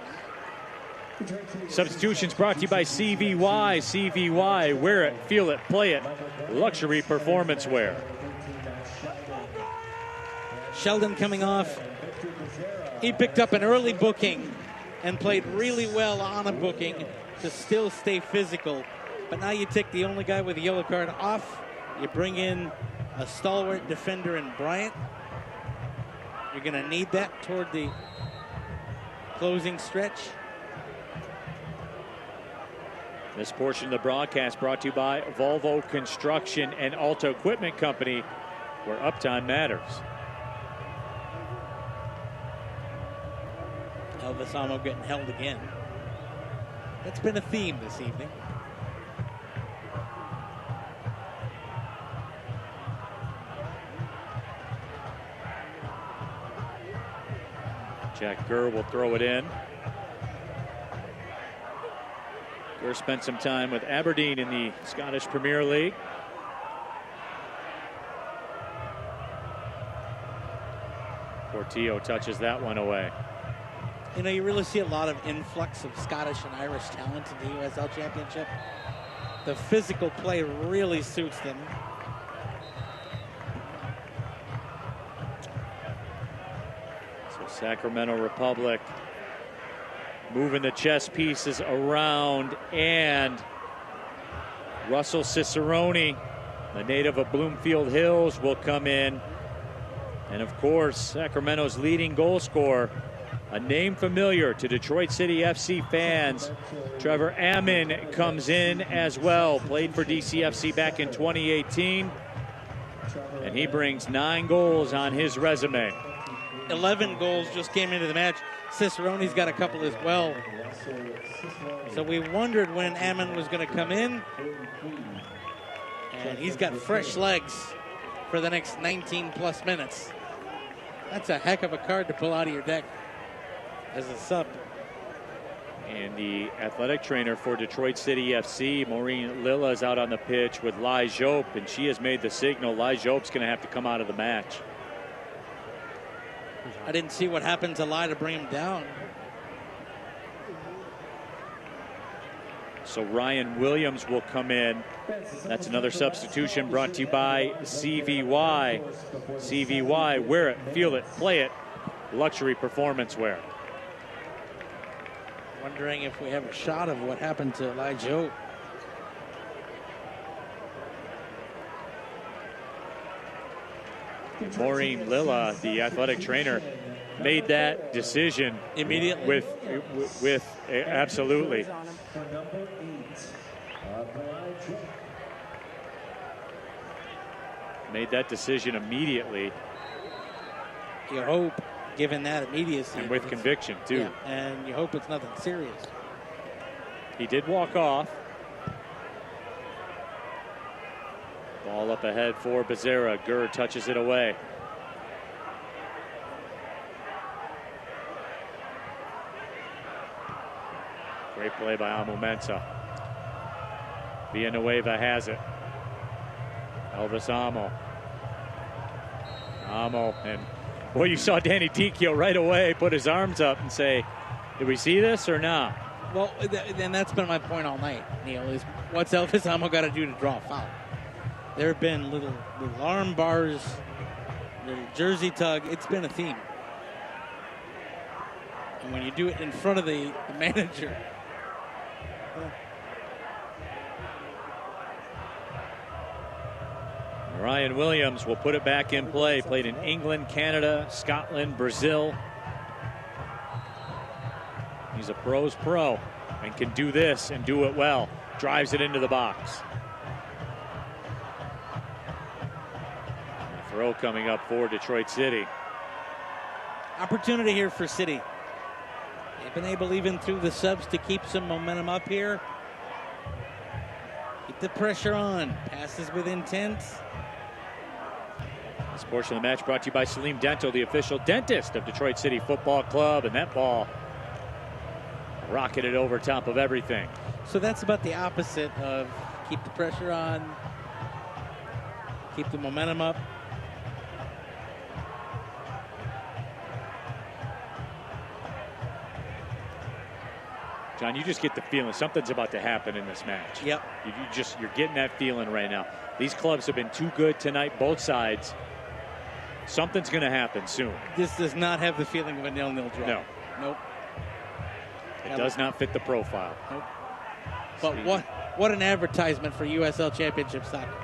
Substitutions brought to you by CVY. CVY, wear it, feel it, play it. Luxury performance wear. Sheldon coming off. He picked up an early booking and played really well on a booking to still stay physical. But now you take the only guy with a yellow card off. You bring in a stalwart defender in Bryant. You're going to need that toward the closing stretch. This portion of the broadcast brought to you by Volvo Construction and Alto Equipment Company, where uptime matters. Elvis Amo getting held again. That's been a theme this evening. Jack Gurr will throw it in. Gurr spent some time with Aberdeen in the Scottish Premier League. Portillo touches that one away. You know, you really see a lot of influx of Scottish and Irish talent in the USL Championship. The physical play really suits them. So Sacramento Republic moving the chess pieces around, and Russell Cicerone, the native of Bloomfield Hills, will come in. And of course, Sacramento's leading goal scorer, a name familiar to Detroit City FC fans, Trevor Ammon, comes in as well. Played for DCFC back in 2018, and he brings 9 goals on his resume. 11 goals just came into the match. Cicerone's got a couple as well. So we wondered when Ammon was going to come in. And he's got fresh legs for the next 19 plus minutes. That's a heck of a card to pull out of your deck as a sub. And the athletic trainer for Detroit City FC, Maureen Lilla, is out on the pitch with Lai Jope, and she has made the signal. Lai Jope's going to have to come out of the match. I didn't see what happened to Lai to bring him down. So Ryan Williams will come in. That's another substitution brought to you by CVY. CVY, wear it, feel it, play it. Luxury performance wear. Wondering if we have a shot of what happened to Lai Jope. Maureen Lilla, the athletic trainer, made that decision immediately. With absolutely. Made that decision immediately. You hope, given that immediacy, and with conviction too. Yeah, and you hope it's nothing serious. He did walk off. Ball up ahead for Becerra. Gurr touches it away. Great play by Amu Mensah. Villanueva has it. Elvis Amo. And boy, you saw Danny Dicchio right away put his arms up and say, did we see this or not? Well, and that's been my point all night, Neil, is what's Elvis Amo got to do to draw a foul? There have been little arm bars, little jersey tug. It's been a theme. And when you do it in front of the manager, Ryan Williams will put it back in play. Played in England, Canada, Scotland, Brazil. He's a pro's pro and can do this and do it well. Drives it into the box. A throw coming up for Detroit City. opportunity here for City. They've been able, even through the subs, to keep some momentum up here. Keep the pressure on. Passes with intent. This portion of the match brought to you by Salim Dental, the official dentist of Detroit City Football Club. And that ball rocketed over top of everything. So that's about the opposite of keep the pressure on, keep the momentum up. John, you just get the feeling something's about to happen in this match. Yep. You're getting that feeling right now. These clubs have been too good tonight, both sides. Something's going to happen soon. This does not have the feeling of a 0-0 draw. No. Nope. It does not fit the profile. Nope. But what an advertisement for USL Championship soccer.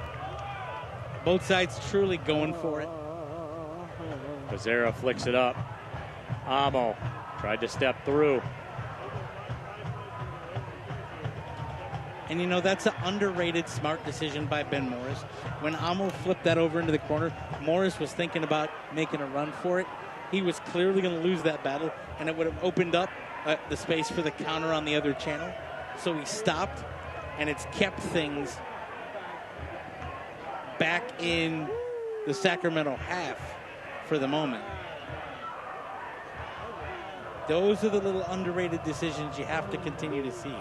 Both sides truly going for it. Becerra flicks it up. Amo tried to step through. And, you know, that's an underrated smart decision by Ben Morris. When Amo flipped that over into the corner, Morris was thinking about making a run for it. He was clearly going to lose that battle, and it would have opened up the space for the counter on the other channel. So he stopped, and it's kept things back in the Sacramento half for the moment. Those are the little underrated decisions you have to continue to see.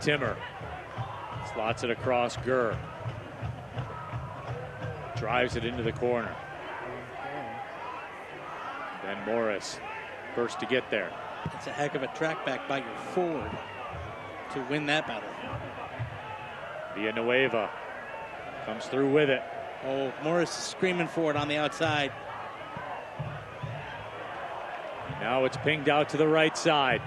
Timmer slots it across Gurr. Drives it into the corner. Ben Morris first to get there. It's a heck of a track back by your forward to win that battle. Villanueva comes through with it. Oh, Morris is screaming for it on the outside. Now it's pinged out to the right side.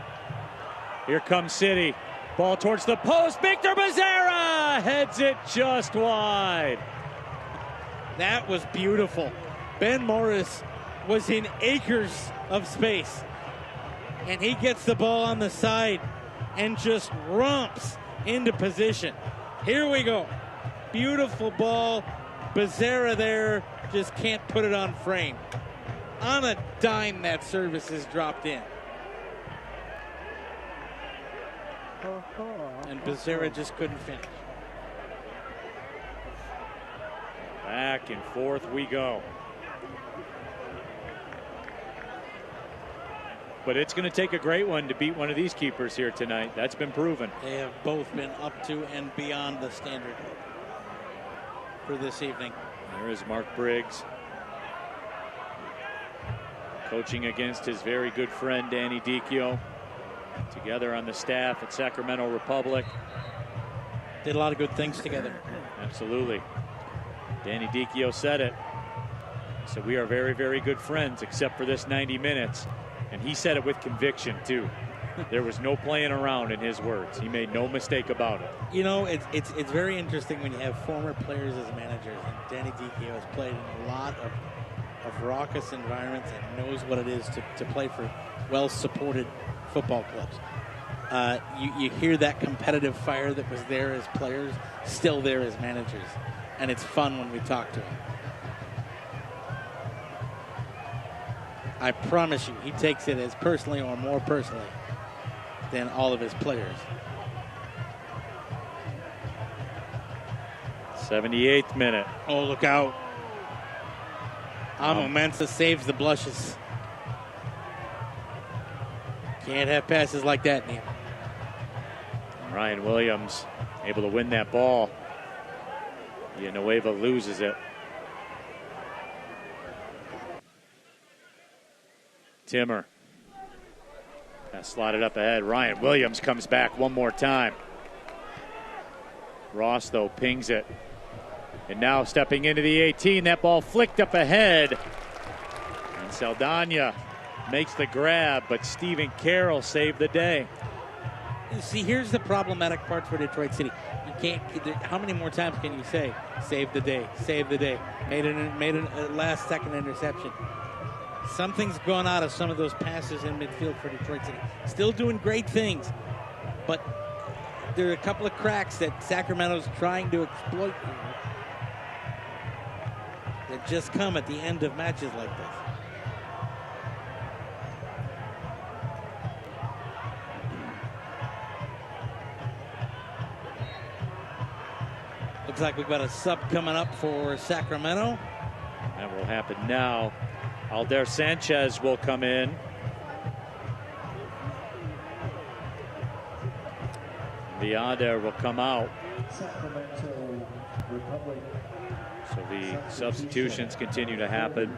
Here comes City. Ball towards the post. Victor Becerra heads it just wide. That was beautiful. Ben Morris was in acres of space. And he gets the ball on the side and just romps into position. Here we go. Beautiful ball. Becerra there just can't put it on frame. On a dime, that service is dropped in. And Becerra just couldn't finish. Back and forth we go. But it's going to take a great one to beat one of these keepers here tonight. That's been proven. They have both been up to and beyond the standard for this evening. There is Mark Briggs, coaching against his very good friend Danny Dicchio. Together on the staff at Sacramento Republic. Did a lot of good things together. Absolutely. Danny Dicchio said it. So we are very, very good friends except for this 90 minutes. And he said it with conviction too. There was no playing around in his words. He made no mistake about it. You know, it's very interesting when you have former players as managers. And Danny Dicchio has played in a lot of raucous environments and knows what it is to play for well-supported football clubs. You hear that competitive fire that was there as players, still there as managers. And it's fun when we talk to him. I promise you, he takes it as personally or more personally than all of his players. 78th minute. Oh, look out. Amo Mensah saves the blushes. Can't have passes like that, Neil. Ryan Williams able to win that ball. Villanueva loses it. Timmer. Pass slotted up ahead. Ryan Williams comes back one more time. Ross, though, pings it. And now stepping into the 18, that ball flicked up ahead. And Saldana makes the grab, but Stephen Carroll saved the day. See, here's the problematic part for Detroit City. You can't. How many more times can you say, "Save the day, save the day"? Made a last-second interception. Something's gone out of some of those passes in midfield for Detroit City. Still doing great things, but there are a couple of cracks that Sacramento's trying to exploit here that just come at the end of matches like this. Looks like we've got a sub coming up for Sacramento. That will happen now. Alder Sanchez will come in. Viader will come out. Sacramento Republic. So the substitutions continue to happen.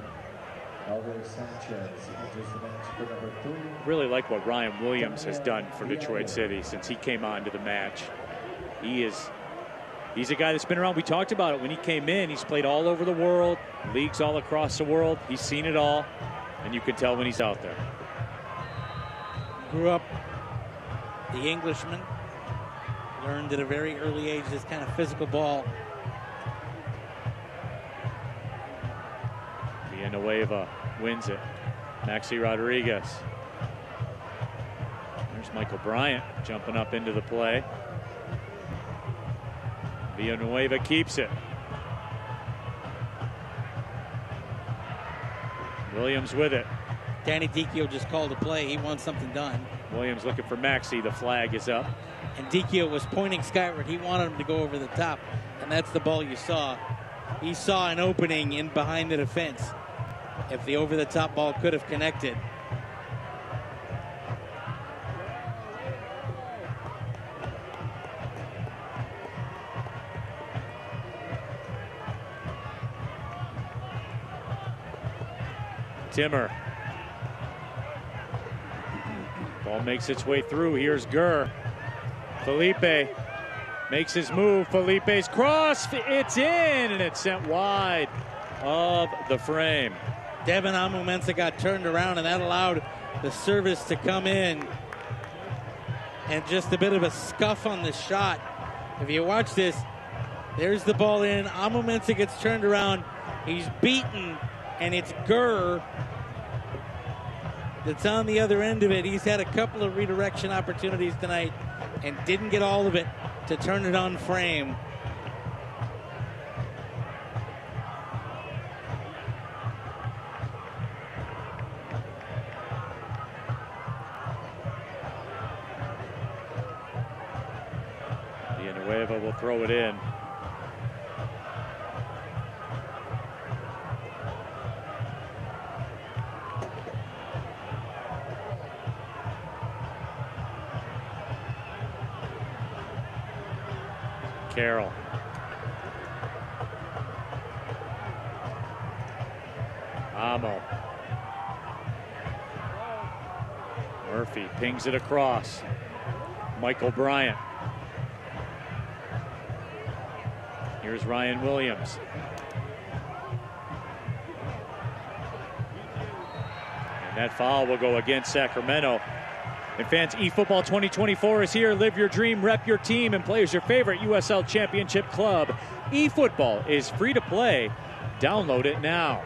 Alder Sanchez enters the match for number 3. Really like what Ryan Williams has done for Detroit City since he came on to the match. He's a guy that's been around. We talked about it when he came in. He's played all over the world, leagues all across the world. He's seen it all, and you can tell when he's out there. Grew up the Englishman. Learned at a very early age this kind of physical ball. Villanueva wins it. Maxi Rodriguez. There's Michael Bryant jumping up into the play. Villanueva keeps it. Williams with it. Danny Dicchio just called a play. He wants something done. Williams looking for Maxi. The flag is up. And Dicchio was pointing skyward. He wanted him to go over the top. And that's the ball you saw. He saw an opening in behind the defense. If the over-the-top ball could have connected. Timmer. Ball makes its way through. Here's Gurr. Felipe makes his move. Felipe's cross. It's in, and it's sent wide of the frame. Devin Amumensa got turned around, and that allowed the service to come in. And just a bit of a scuff on the shot. If you watch this, there's the ball in. Amumensa gets turned around. He's beaten, and it's Gurr that's on the other end of it. He's had a couple of redirection opportunities tonight and didn't get all of it to turn it on frame. Villanueva will throw it in. Carroll. Amo. Murphy pings it across. Michael Bryant. Here's Ryan Williams. And that foul will go against Sacramento. And fans, eFootball 2024 is here. Live your dream, rep your team, and play as your favorite USL Championship club. eFootball is free to play. Download it now.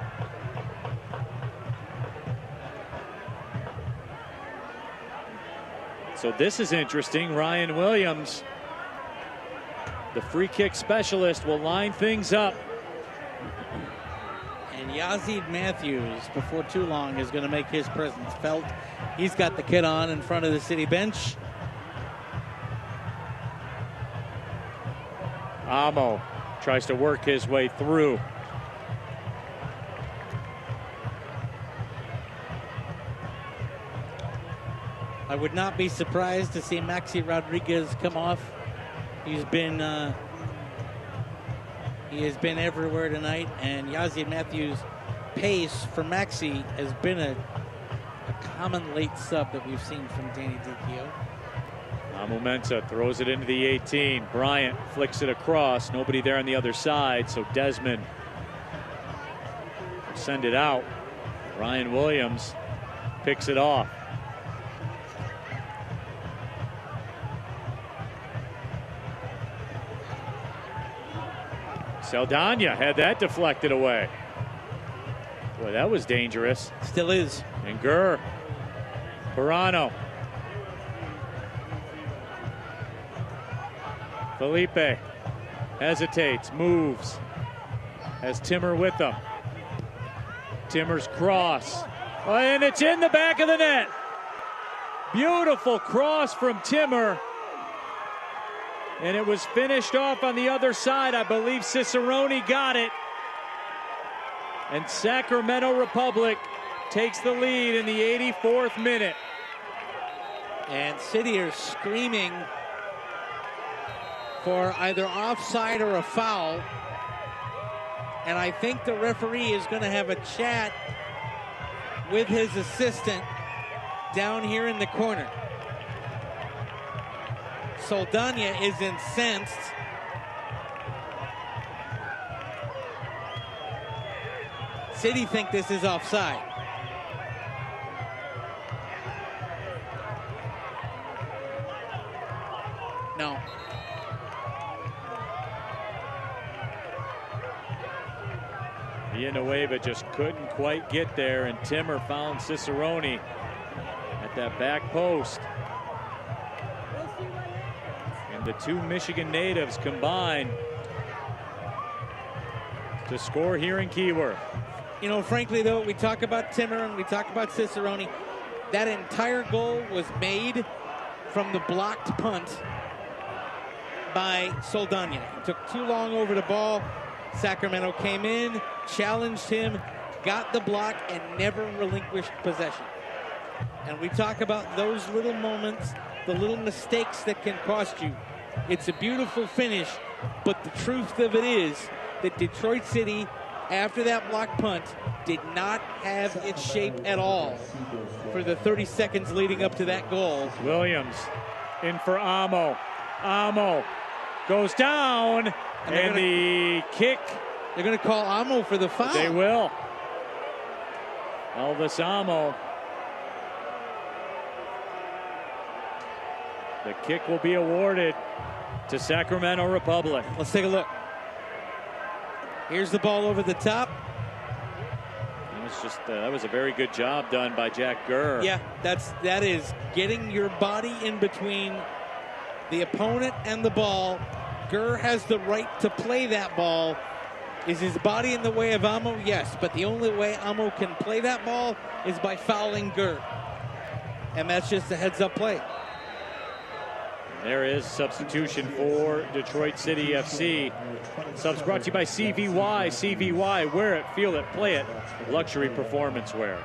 So this is interesting. Ryan Williams, the free kick specialist, will line things up. And Yazid Matthews, before too long, is going to make his presence felt. He's got the kid on in front of the city bench. Amo tries to work his way through. I would not be surprised to see Maxi Rodriguez come off. He has been everywhere tonight, and Yazzie Matthews' pace for Maxi has been a common late sub that we've seen from Danny Dicchio. Mumenta throws it into the 18. Bryant flicks it across. Nobody there on the other side, so Desmond will send it out. Ryan Williams picks it off. Saldana had that deflected away. Boy, that was dangerous. Still is. And Gurr. Pirano. Felipe hesitates, moves. Has Timmer with him. Timmer's cross. Oh, and it's in the back of the net. Beautiful cross from Timmer. And it was finished off on the other side. I believe Cicerone got it. And Sacramento Republic takes the lead in the 84th minute. And City are screaming for either offside or a foul. And I think the referee is going to have a chat with his assistant down here in the corner. Saldana is incensed. City think this is offside. No. Villanueva just couldn't quite get there, and Timmer found Cicerone at that back post. And the two Michigan natives combined to score here in Keyworth. You know, frankly, though, we talk about Timmer and we talk about Cicerone. That entire goal was made from the blocked punt by Saldana. He took too long over the ball. Sacramento came in, challenged him, got the block, and never relinquished possession. And we talk about those little moments, the little mistakes that can cost you. It's a beautiful finish, but the truth of it is that Detroit City, after that block punt, did not have its shape at all for the 30 seconds leading up to that goal. Williams in for Amo. Amo goes down, and the kick. They're going to call Amo for the foul. They will. Elvis Amo. The kick will be awarded to Sacramento Republic. Let's take a look. Here's the ball over the top. That was a very good job done by Jack Gurr. Yeah, that is getting your body in between the opponent and the ball. Gurr has the right to play that ball. Is his body in the way of Amo? Yes, but the only way Amo can play that ball is by fouling Gurr. And that's just a heads-up play. There is substitution for Detroit City FC. Subs brought to you by CVY. CVY, wear it, feel it, play it. Luxury performance wear.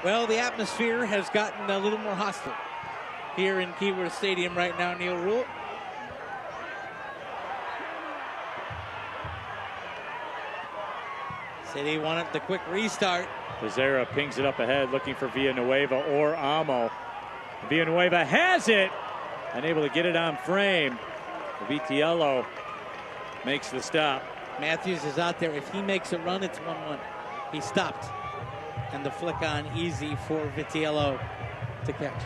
Well, the atmosphere has gotten a little more hostile here in Keyworth Stadium right now, Neil Rule. City wanted the quick restart. Becerra pings it up ahead, looking for Villanueva or Amo. Villanueva has it, unable to get it on frame. Vitiello makes the stop. Matthews is out there. If he makes a run, it's 1-1. He stopped. And the flick on easy for Vitiello to catch.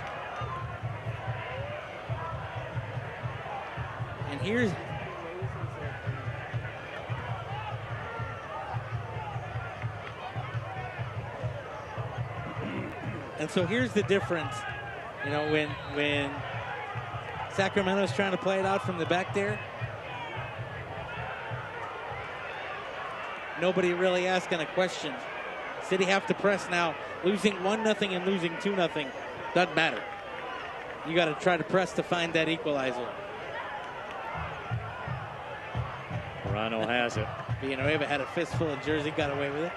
And here's... And so here's the difference. You know, when Sacramento's trying to play it out from the back there, nobody really asking a question. City have to press now. Losing 1-0 and losing 2-0 doesn't matter. You got to try to press to find that equalizer. Morano has it. Villanueva had a fistful of jersey, got away with it.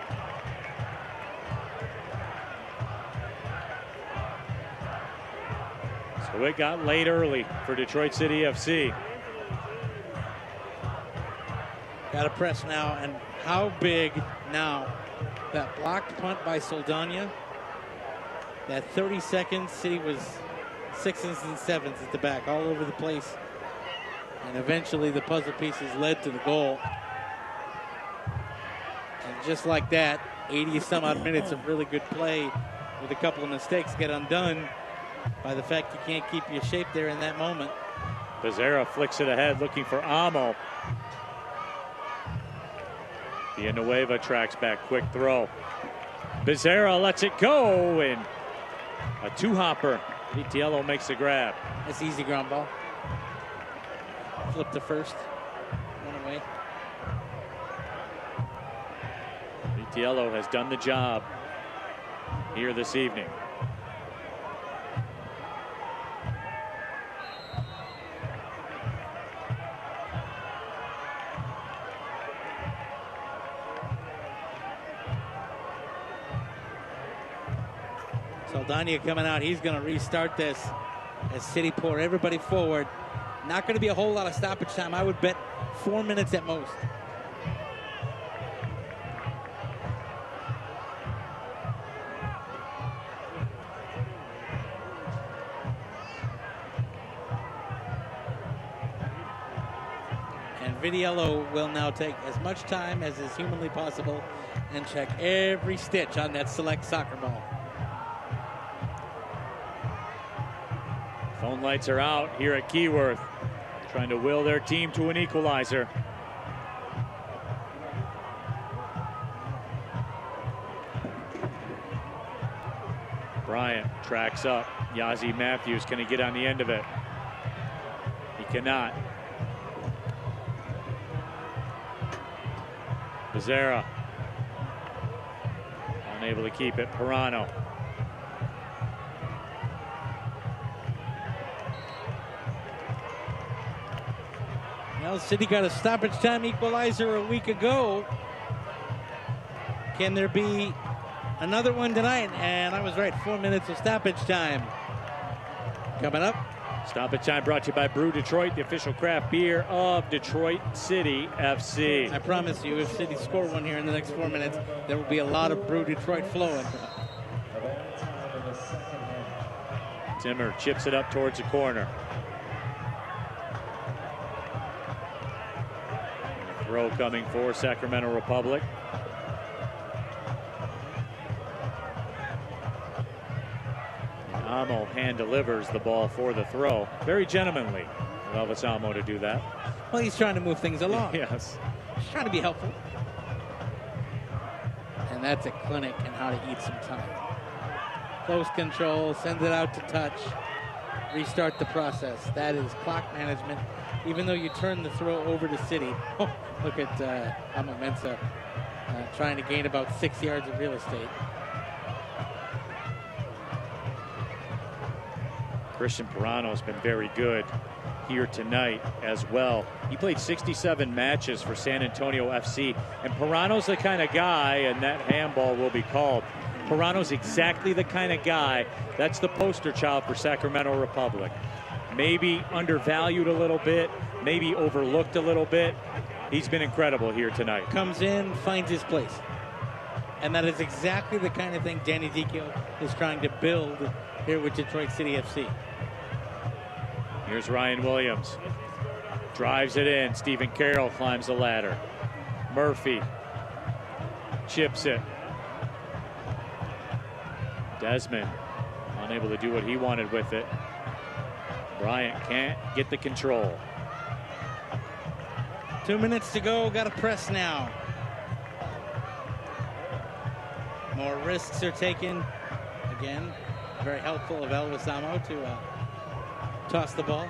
So it got late early for Detroit City FC. Got to press now, and how big now. That blocked punt by Saldana. That 30 seconds, City was 6s and 7s at the back, all over the place. And eventually the puzzle pieces led to the goal. And just like that, 80 some odd minutes of really good play with a couple of mistakes get undone by the fact you can't keep your shape there in that moment. Becerra flicks it ahead, looking for Amo. Villanueva tracks back, quick throw. Becerra lets it go, and a two-hopper. Vitiello makes the grab. That's easy ground ball. Flip to first, one away. Vitiello has done the job here this evening. Saldana coming out. He's going to restart this as City pour everybody forward. Not going to be a whole lot of stoppage time. I would bet 4 minutes at most. And Vitiello will now take as much time as is humanly possible and check every stitch on that select soccer ball. Phone lights are out here at Keyworth, trying to will their team to an equalizer. Bryant tracks up. Yazzie Matthews, can he get on the end of it? He cannot. Becerra unable to keep it. Pirano. Well, City got a stoppage time equalizer a week ago. Can there be another one tonight? And I was right, 4 minutes of stoppage time. Coming up. Stoppage time brought to you by Brew Detroit, the official craft beer of Detroit City FC. I promise you, if City score one here in the next 4 minutes, there will be a lot of Brew Detroit flowing. Timmer chips it up towards the corner. Throw coming for Sacramento Republic. Amo hand delivers the ball for the throw. Very gentlemanly of Elvis Amo to do that. Well, he's trying to move things along. Yes. He's trying to be helpful. And that's a clinic in how to eat some time. Close control, send it out to touch, restart the process. That is clock management. Even though you turn the throw over to City. Oh, look at Amo Mensah trying to gain about 6 yards of real estate. Christian Pirano has been very good here tonight as well. He played 67 matches for San Antonio FC, and Pirano's the kind of guy, and that handball will be called. Pirano's exactly the kind of guy that's the poster child for Sacramento Republic. Maybe undervalued a little bit, maybe overlooked a little bit. He's been incredible here tonight. Comes in, finds his place. And that is exactly the kind of thing Danny Dicchio is trying to build here with Detroit City FC. Here's Ryan Williams. Drives it in. Stephen Carroll climbs the ladder. Murphy chips it. Desmond unable to do what he wanted with it. Bryant can't get the control. 2 minutes to go. Got to press now. More risks are taken. Again, very helpful of Elvis Amo to toss the ball.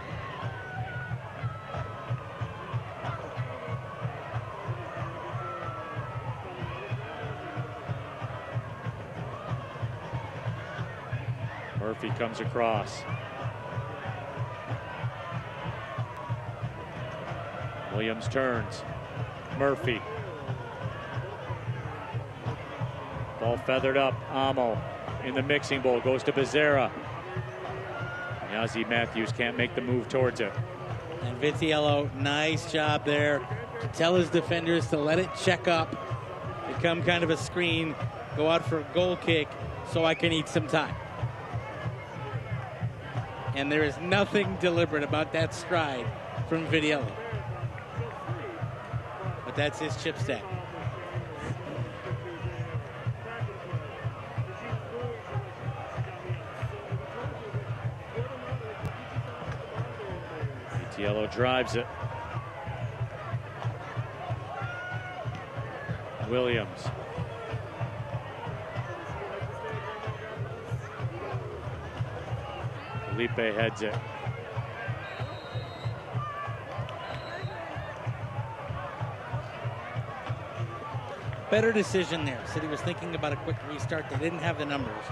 Murphy comes across. Williams turns. Murphy. Ball feathered up. Amo in the mixing bowl. Goes to Becerra. Yazzie Matthews can't make the move towards it. And Vitiello, nice job there to tell his defenders to let it check up, become kind of a screen, go out for a goal kick so I can eat some time. And there is nothing deliberate about that stride from Vitiello. But that's his chip stack. Vitiello drives it. Williams. Felipe heads it. Better decision there. City was thinking about a quick restart. They didn't have the numbers.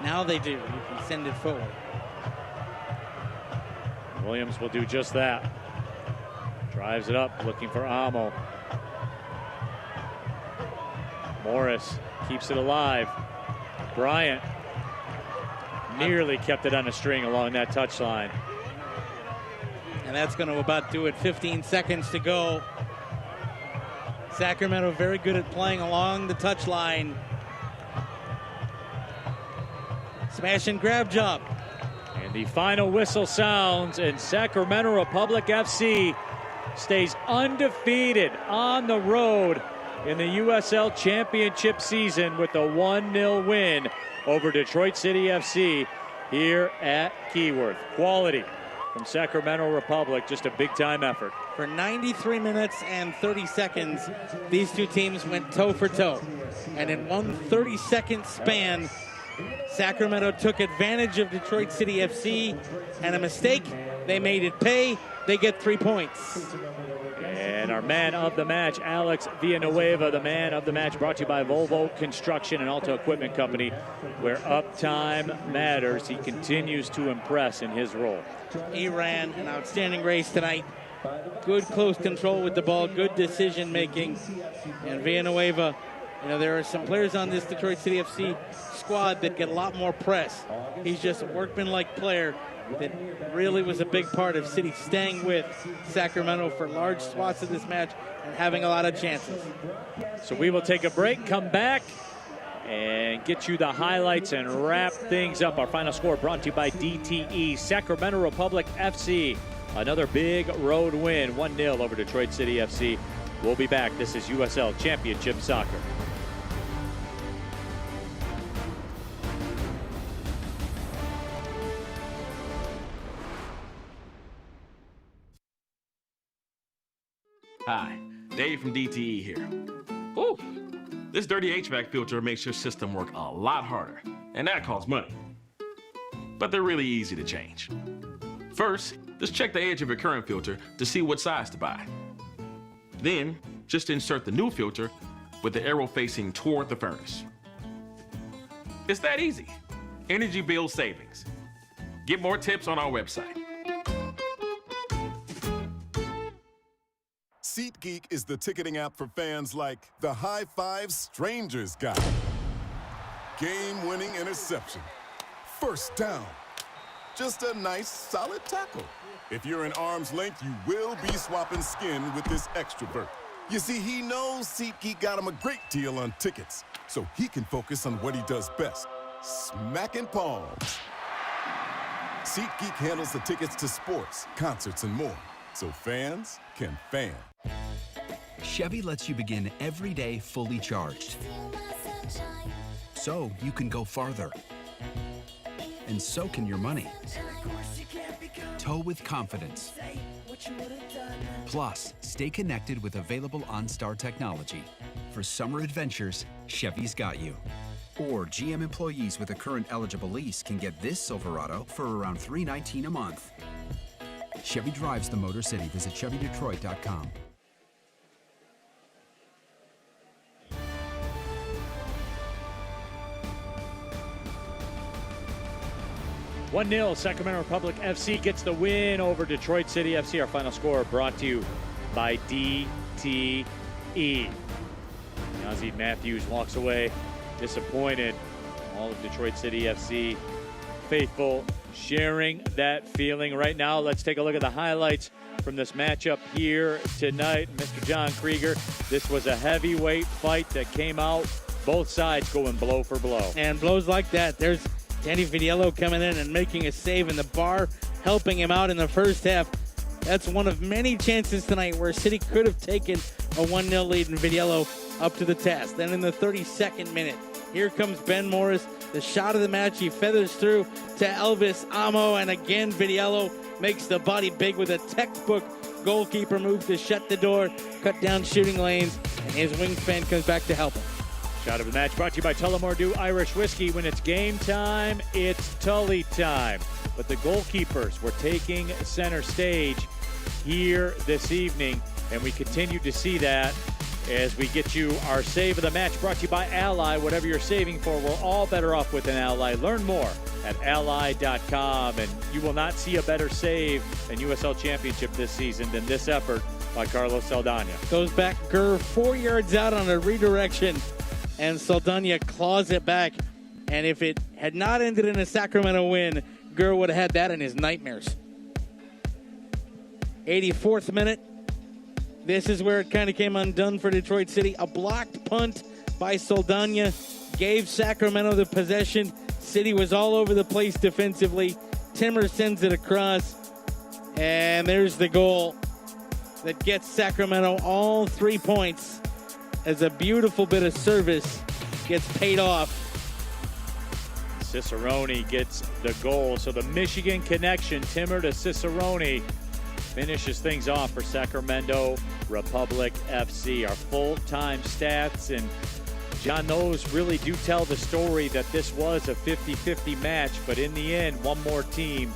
Now they do. You can send it forward. Williams will do just that. Drives it up, looking for Amo. Morris keeps it alive. Bryant nearly kept it on a string along that touchline. And that's going to about do it. 15 seconds to go. Sacramento very good at playing along the touchline. Smash and grab job. And the final whistle sounds, and Sacramento Republic FC stays undefeated on the road in the USL Championship season with a 1-0 win over Detroit City FC here at Keyworth. Quality from Sacramento Republic, just a big-time effort. For 93 minutes and 30 seconds, these two teams went toe for toe. And in one 30-second span, Sacramento took advantage of Detroit City FC, and a mistake, they made it pay. They get 3 points. And our man of the match, Alex Villanueva, the man of the match, brought to you by Volvo Construction and Alto Equipment Company, where uptime matters. He continues to impress in his role. He ran an outstanding race tonight. Good close control with the ball, good decision making. And Villanueva, you know, there are some players on this Detroit City FC squad that get a lot more press. He's just a workmanlike player that really was a big part of City staying with Sacramento for large swaths of this match and having a lot of chances. So we will take a break, come back, and get you the highlights and wrap things up. Our final score brought to you by DTE. Sacramento Republic FC, another big road win, 1-0 over Detroit City FC. We'll be back. This is USL Championship Soccer. Hi, Dave from DTE here. Ooh, this dirty HVAC filter makes your system work a lot harder, and that costs money. But they're really easy to change. First, just check the edge of your current filter to see what size to buy. Then, just insert the new filter with the arrow facing toward the furnace. It's that easy. Energy bill savings. Get more tips on our website. SeatGeek is the ticketing app for fans like the High Five Strangers guy. Game-winning interception. First down. Just a nice, solid tackle. If you're in arm's length, you will be swapping skin with this extrovert. You see, he knows SeatGeek got him a great deal on tickets, so he can focus on what he does best, smacking palms. SeatGeek handles the tickets to sports, concerts, and more, so fans can fan. Chevy lets you begin every day fully charged, so you can go farther. And so can your money. Tow with confidence. Plus, stay connected with available OnStar technology. For summer adventures, Chevy's got you. Or GM employees with a current eligible lease can get this Silverado for around $319 a month. Chevy drives the Motor City. Visit ChevyDetroit.com. 1-0, Sacramento Republic FC gets the win over Detroit City FC. Our final score brought to you by DTE. Yazzie Matthews walks away disappointed. All of Detroit City FC faithful sharing that feeling right now. Let's take a look at the highlights from this matchup here tonight. Mr. John Krieger, this was a heavyweight fight that came out, both sides going blow for blow. And blows like that. There's Danny Vitiello coming in and making a save, and the bar helping him out in the first half. That's one of many chances tonight where City could have taken a 1-0 lead, and Vitiello up to the task. Then in the 32nd minute, here comes Ben Morris, the shot of the match. He feathers through to Elvis Amo, and again Vitiello makes the body big with a textbook goalkeeper move to shut the door, cut down shooting lanes, and his wingspan comes back to help him. Shot of the match brought to you by Tullamore Dew Irish Whiskey. When it's game time, it's Tully time. But the goalkeepers were taking center stage here this evening, and we continue to see that as we get you our save of the match brought to you by Ally. Whatever you're saving for, we're all better off with an Ally. Learn more at ally.com, and you will not see a better save in USL Championship this season than this effort by Carlos Saldana. Goes back Gurr 4 yards out on a redirection, and Saldana claws it back. And if it had not ended in a Sacramento win, Gurr would have had that in his nightmares. 84th minute. This is where it kind of came undone for Detroit City. A blocked punt by Saldana gave Sacramento the possession. City was all over the place defensively. Timmer sends it across, and there's the goal that gets Sacramento all 3 points as a beautiful bit of service gets paid off. Cicerone gets the goal. So the Michigan connection, Timmer to Cicerone, finishes things off for Sacramento Republic FC. Our full-time stats, and John, those really do tell the story that this was a 50-50 match, but in the end, one more team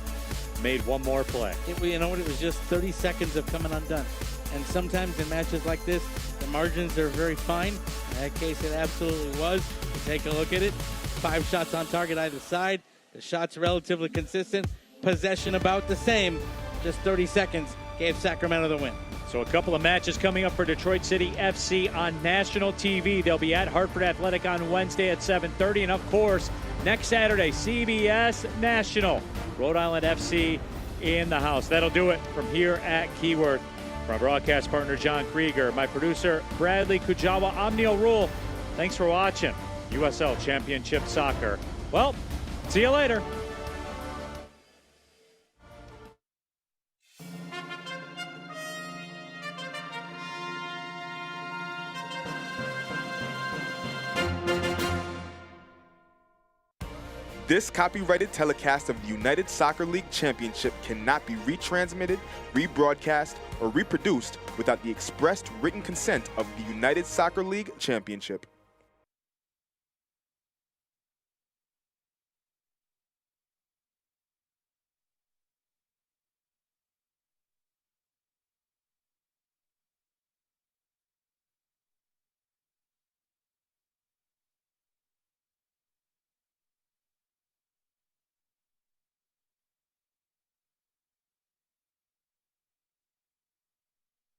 made one more play. You know what? It was just 30 seconds of coming undone. And sometimes in matches like this, the margins are very fine. In that case, it absolutely was. You take a look at it. 5 shots on target either side. The shots relatively consistent. Possession about the same. Just 30 seconds gave Sacramento the win. So a couple of matches coming up for Detroit City FC on national TV. They'll be at Hartford Athletic on Wednesday at 7:30. And, of course, next Saturday, CBS National. Rhode Island FC in the house. That'll do it from here at Keyworth. From our broadcast partner, John Krieger, my producer, Bradley Kujawa, I'm Neil Rule. Thanks for watching USL Championship Soccer. Well, see you later. This copyrighted telecast of the United Soccer League Championship cannot be retransmitted, rebroadcast, or reproduced without the expressed written consent of the United Soccer League Championship.